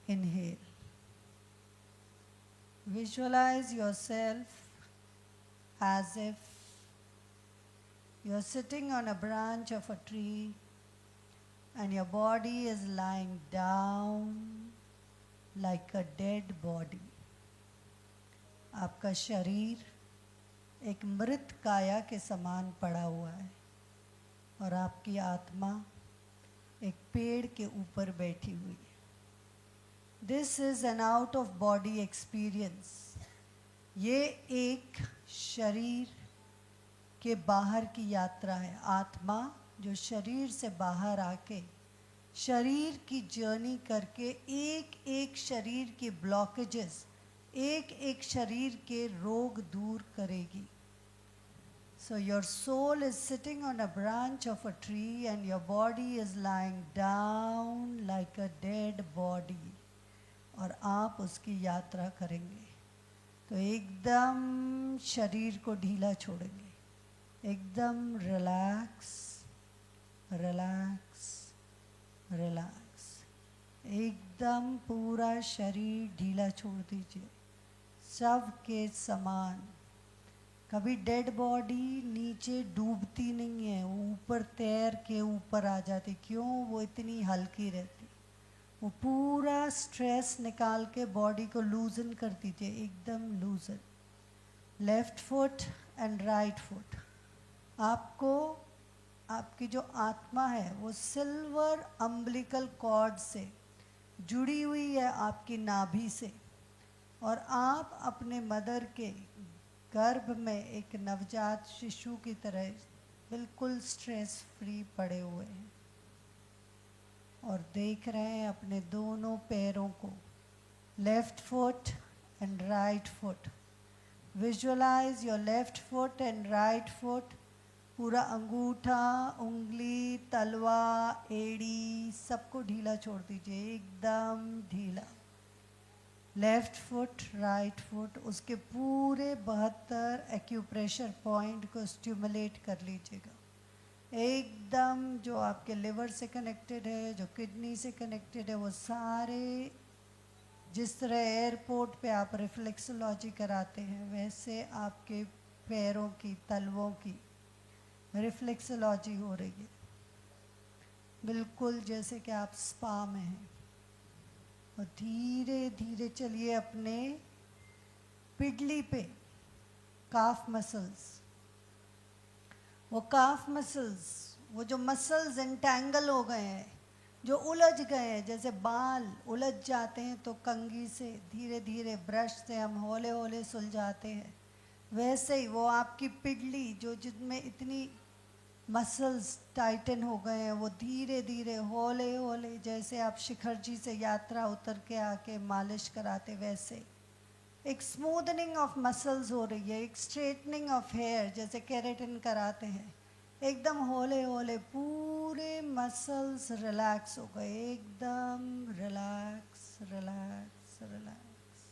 inhale. Visualize yourself as if you're sitting on a branch of a tree and your body is lying down like a dead body. आपका शरीर एक मृत काया के समान पड़ा हुआ है, और आपकी आत्मा एक पेड़ के ऊपर बैठी हुई है। This is an out of body experience. ये एक शरीर के बाहर की यात्रा है। आत्मा जो शरीर से बाहर आके शरीर की जर्नी करके एक एक शरीर के ब्लॉकेजेस, एक एक शरीर के रोग दूर करेगी। So your soul is sitting on a branch of a tree and your body is lying down like a dead body, और आप उसकी यात्रा करेंगे। तो एकदम शरीर को ढीला छोड़ेंगे, एकदम रिलैक्स रिलैक्स रिलैक्स, एकदम पूरा शरीर ढीला छोड़ दीजिए, सब के समान। कभी डेड बॉडी नीचे डूबती नहीं है, वो ऊपर तैर के ऊपर आ जाती। क्यों? वो इतनी हल्की रहती। वो पूरा स्ट्रेस निकाल के बॉडी को लूजन कर दीजिए, एकदम लूजन। Left foot and right foot. आपको आपकी जो आत्मा है वो सिल्वर अम्बिलिकल कॉर्ड से जुड़ी हुई है, आपकी नाभि से, और आप अपने मदर के गर्भ में एक नवजात शिशु की तरह बिल्कुल स्ट्रेस फ्री पड़े हुए हैं। और देख रहे हैं अपने दोनों पैरों को, left foot and right foot. Visualise your left foot and right foot, पूरा अंगूठा, उंगली, तलवा, एड़ी सबको ढीला छोड़ दीजिए, एकदम ढीला। लेफ्ट फुट, राइट फुट, उसके पूरे 72 एक्यूप्रेशर पॉइंट को स्टिमुलेट कर लीजिएगा एकदम। जो आपके लिवर से कनेक्टेड है, जो किडनी से कनेक्टेड है, वो सारे, जिस तरह एयरपोर्ट पे आप रिफ्लेक्सोलॉजी कराते हैं वैसे आपके पैरों की, तलवों की रिफ्लेक्सोलॉजी हो रही है, बिल्कुल जैसे कि आप स्पा में हैं। और धीरे धीरे चलिए अपने पिडली पे, काफ मसल्स, वो काफ मसल्स, वो जो मसल्स एंटेंगल हो गए हैं, जो उलझ गए हैं, जैसे बाल उलझ जाते हैं तो कंघी से धीरे धीरे ब्रश से हम हौले हौले सुलझाते हैं, वैसे ही वो आपकी पिडली जो जिसमें इतनी मसल्स टाइटन हो गए हैं, वो धीरे धीरे हौले हौले, जैसे आप शिखर जी से यात्रा उतर के आके मालिश कराते वैसे एक स्मूदनिंग ऑफ मसल्स हो रही है, एक स्ट्रेटनिंग ऑफ हेयर जैसे केराटिन कराते हैं, एकदम हौले हौले पूरे मसल्स रिलैक्स हो गए, एकदम रिलैक्स रिलैक्स रिलैक्स।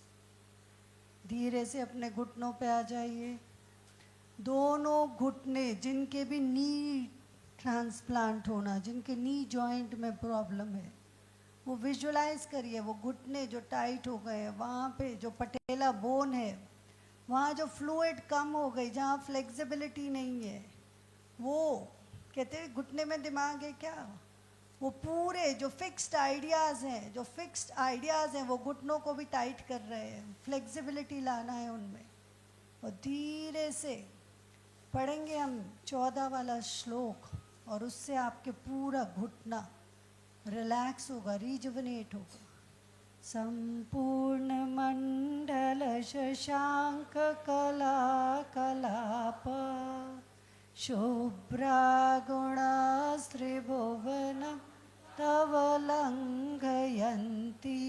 धीरे से अपने घुटनों पे आ जाइए। दोनों घुटने, जिनके भी नी ट्रांसप्लांट होना, जिनके नी जॉइंट में प्रॉब्लम है, वो विजुलाइज करिए वो घुटने जो टाइट हो गए हैं, वहाँ पे जो पटेला बोन है, वहाँ जो फ्लूइड कम हो गई, जहाँ फ्लेक्सिबिलिटी नहीं है, वो कहते हैं घुटने में दिमाग है क्या, वो पूरे जो फिक्स्ड आइडियाज़ हैं, जो फिक्स्ड आइडियाज़ हैं, वो घुटनों को भी टाइट कर रहे हैं, फ्लेक्सिबिलिटी लाना है उनमें। और धीरे से पढ़ेंगे हम 14 वाला श्लोक, और उससे आपके पूरा घुटना रिलैक्स होगा, रिजुवनेट होगा। संपूर्ण मंडल शशांक कला कलाप, शुभ्रागुणास्त्रिभुवन तव लङ्घयन्ति,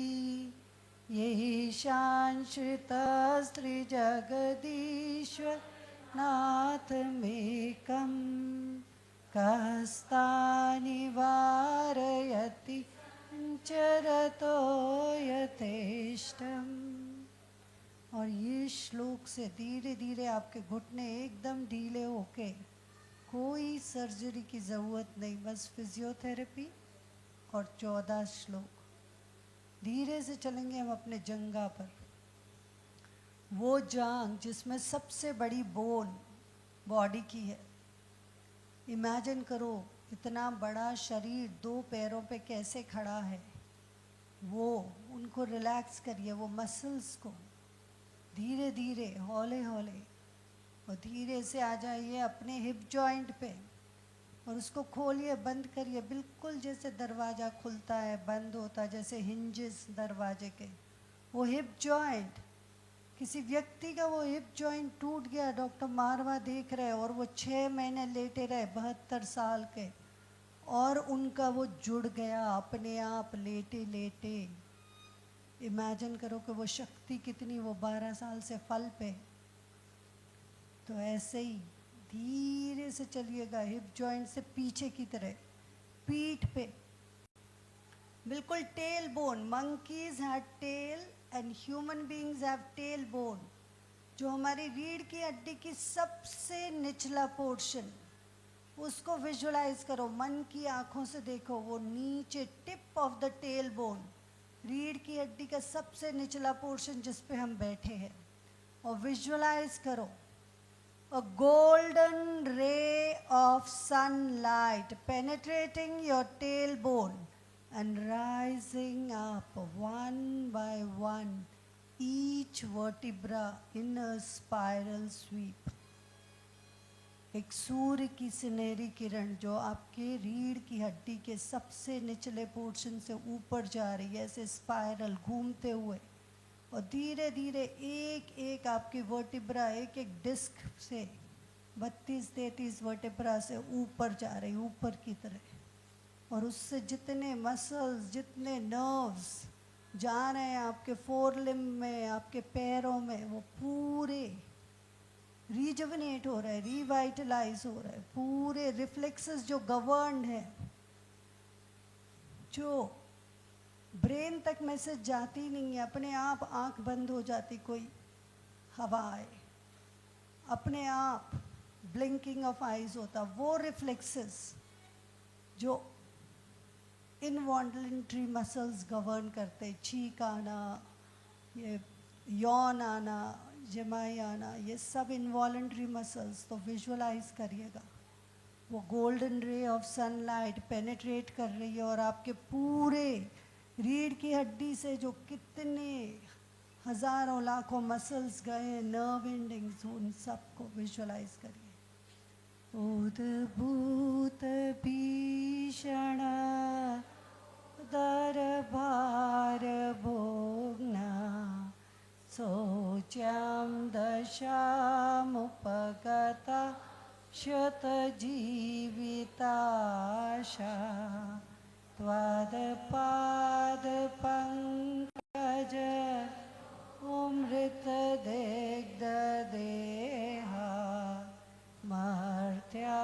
येषांश्रितस्त्रिजगदीश्वर नाथमेकं, कस्तानि वारयति चरतो यथेष्टम्। और ये श्लोक से धीरे धीरे आपके घुटने एकदम ढीले होके, कोई सर्जरी की ज़रूरत नहीं, बस फिजियोथेरेपी और 14 श्लोक। धीरे से चलेंगे हम अपने जंघा पर, वो जांग जिसमें सबसे बड़ी बोन बॉडी की है। इमेजिन करो इतना बड़ा शरीर 2 पैरों पे कैसे खड़ा है, वो उनको रिलैक्स करिए, वो मसल्स को धीरे धीरे हौले हौले। और धीरे से आ जाइए अपने हिप जॉइंट पे और उसको खोलिए, बंद करिए, बिल्कुल जैसे दरवाज़ा खुलता है बंद होता, जैसे हिंजेस दरवाजे के। वो हिप जॉइंट, किसी व्यक्ति का वो हिप जॉइंट टूट गया, डॉक्टर मारवा देख रहे और वो 6 महीने लेटे रहे, 72 साल के, और उनका वो जुड़ गया अपने आप लेटे लेटे। इमेजिन करो कि वो शक्ति कितनी, वो 12 साल से फल पे। तो ऐसे ही धीरे से चलिएगा हिप जॉइंट से पीछे की तरह, पीठ पे बिल्कुल tail bone. Monkeys have tail and human beings have tail bone. जो हमारी रीढ़ की हड्डी की सबसे निचला पोर्शन, उसको विजुलाइज करो, मन की आंखों से देखो, वो नीचे tip of the tail bone, रीढ़ की हड्डी का सबसे निचला पोर्शन जिस पे हम बैठे हैं, और विजुलाइज करो a golden ray of sunlight penetrating your tailbone and rising up one by one, each vertebra in a spiral sweep. एक सूर्य की सुनहरी किरण जो आपके रीढ़ की हड्डी के सबसे निचले पोर्शन से ऊपर जा रही है, ऐसे स्पाइरल घूमते हुए, और धीरे धीरे एक एक आपकी वर्टिब्रा, एक एक डिस्क से 32-33 वर्टिब्रा से ऊपर जा रही, ऊपर की तरह। और उससे जितने मसल्स, जितने नर्व्स जा रहे हैं आपके फोर लिम्ब में, आपके पैरों में, वो पूरे रीजुवनेट हो रहे हैं, रिवाइटलाइज हो रहे हैं। पूरे रिफ्लेक्सेस जो गवर्नड है, जो ब्रेन तक मैसेज जाती नहीं है, अपने आप आंख बंद हो जाती, कोई हवा आए, अपने आप ब्लिंकिंग ऑफ आईज होता, वो रिफ्लेक्सेस जो इनवॉल्यूंटरी मसल्स गवर्न करते, छींक आना, ये यौन आना, जमाई आना, ये सब इनवॉल्यूंटरी मसल्स। तो विजुअलाइज करिएगा वो golden ray of sunlight penetrate कर रही है और आपके पूरे रीढ़ की हड्डी से जो कितने हजारों लाखों मसल्स गए, नर्व एंडिंग्स, उन सबको विजुअलाइज करिए। उद्भूत भीषण दरबार भोगना, सोच्यां दशामुपगता शतजीविताशा, त्वत्पादपङ्कज अमृतदग्धदेहा, मर्त्या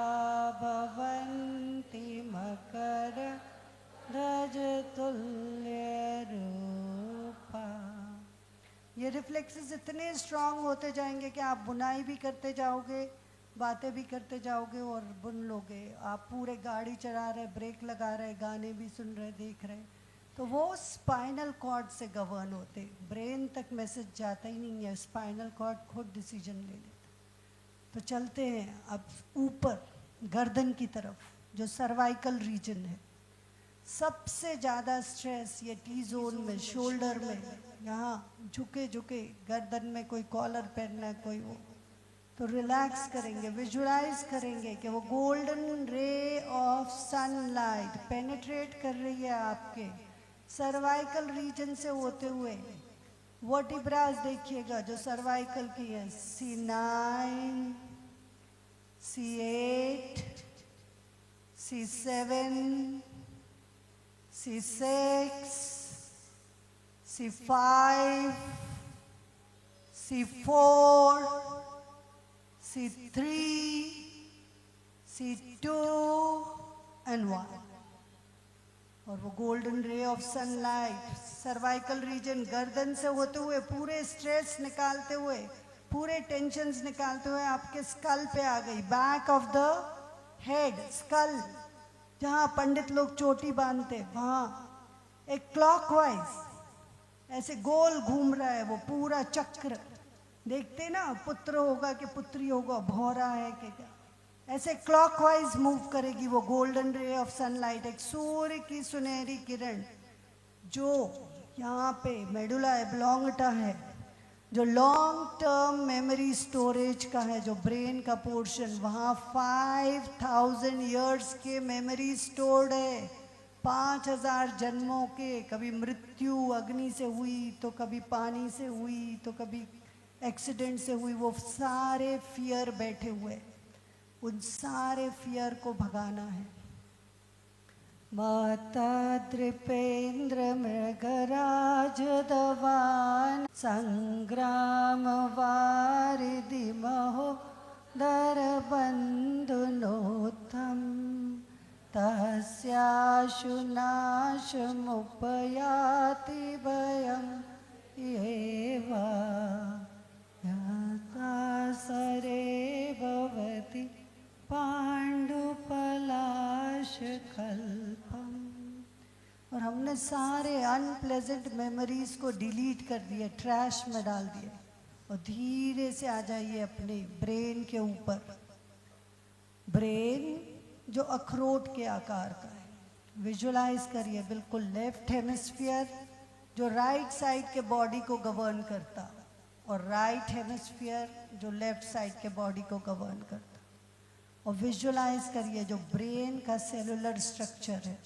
भवन्ति मकर ध्वजतुल्यरूपा। ये रिफ्लेक्सेस इतने स्ट्रांग होते जाएंगे कि आप बुनाई भी करते जाओगे, बातें भी करते जाओगे और बुन लोगे। आप पूरे गाड़ी चला रहे, ब्रेक लगा रहे, गाने भी सुन रहे, देख रहे, तो वो स्पाइनल कॉर्ड से गवर्न होते, ब्रेन तक मैसेज जाता ही नहीं है, स्पाइनल कॉर्ड खुद डिसीजन ले लेता। तो चलते हैं अब ऊपर गर्दन की तरफ, जो सर्वाइकल रीजन है। सबसे ज़्यादा स्ट्रेस ये टी जोन में, शोल्डर में, यहाँ झुके झुके गर्दन में, कोई कॉलर पहनना है, कोई वो, तो रिलैक्स करेंगे, विजुअलाइज करेंगे कि वो golden ray of sunlight penetrate कर रही है आपके सर्वाइकल रीजन से होते हुए। वर्टिब्रास देखिएगा जो सर्वाइकल की है, C9, C8, C7, C6, C5, C4, C3, C2 and 1। और वो golden ray of sunlight cervical region गर्दन से होते हुए, पूरे स्ट्रेस निकालते हुए, पूरे टेंशन्स निकालते हुए आपके स्कल पे आ गई, back of the head, skull, जहाँ पंडित लोग चोटी बांधते, वहाँ एक क्लॉकवाइज ऐसे गोल घूम रहा है वो पूरा चक्र। देखते ना, पुत्र होगा कि पुत्री होगा, भौरा है कि क्या, ऐसे क्लॉकवाइज मूव करेगी वो गोल्डन रे ऑफ सनलाइट। एक सूर्य की सुनहरी किरण जो यहाँ पे मेडुला एब्लोंगटा है, जो लॉन्ग टर्म मेमोरी स्टोरेज का है, जो ब्रेन का पोर्शन, वहाँ 5000 ईयर्स के मेमोरी स्टोर्ड है, 5000 जन्मों के। कभी मृत्यु अग्नि से हुई, तो कभी पानी से हुई, तो कभी एक्सीडेंट से हुई, वो सारे फियर बैठे हुए, उन सारे फियर को भगाना है। माता द्रिपेंद्र मृगराज दवान संग्राम वारिधि महोदर बंधुनोत्तम, तस्याशु नाशमुपयाति भयं एवा, यथा सरे भवति पांडुपलाशकल्पम। और हमने सारे अनप्लेजेंट मेमोरीज को डिलीट कर दिया, ट्रैश में डाल दिया, और धीरे से आ जाइए अपने ब्रेन के ऊपर। ब्रेन जो अखरोट के आकार का है, विजुअलाइज करिए, बिल्कुल लेफ्ट हेमिस्फीयर जो राइट साइड के बॉडी को गवर्न करता, और राइट हेमिस्फीयर जो लेफ्ट साइड के बॉडी को गवर्न करता। और विजुअलाइज करिए जो ब्रेन का सेलुलर स्ट्रक्चर है,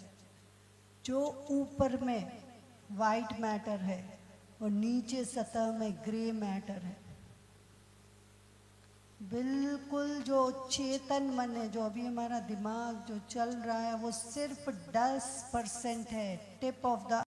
जो ऊपर में वाइट मैटर है और नीचे सतह में ग्रे मैटर है। बिल्कुल जो चेतन मन है, जो अभी हमारा दिमाग जो चल रहा है वो सिर्फ 10% है, टिप ऑफ द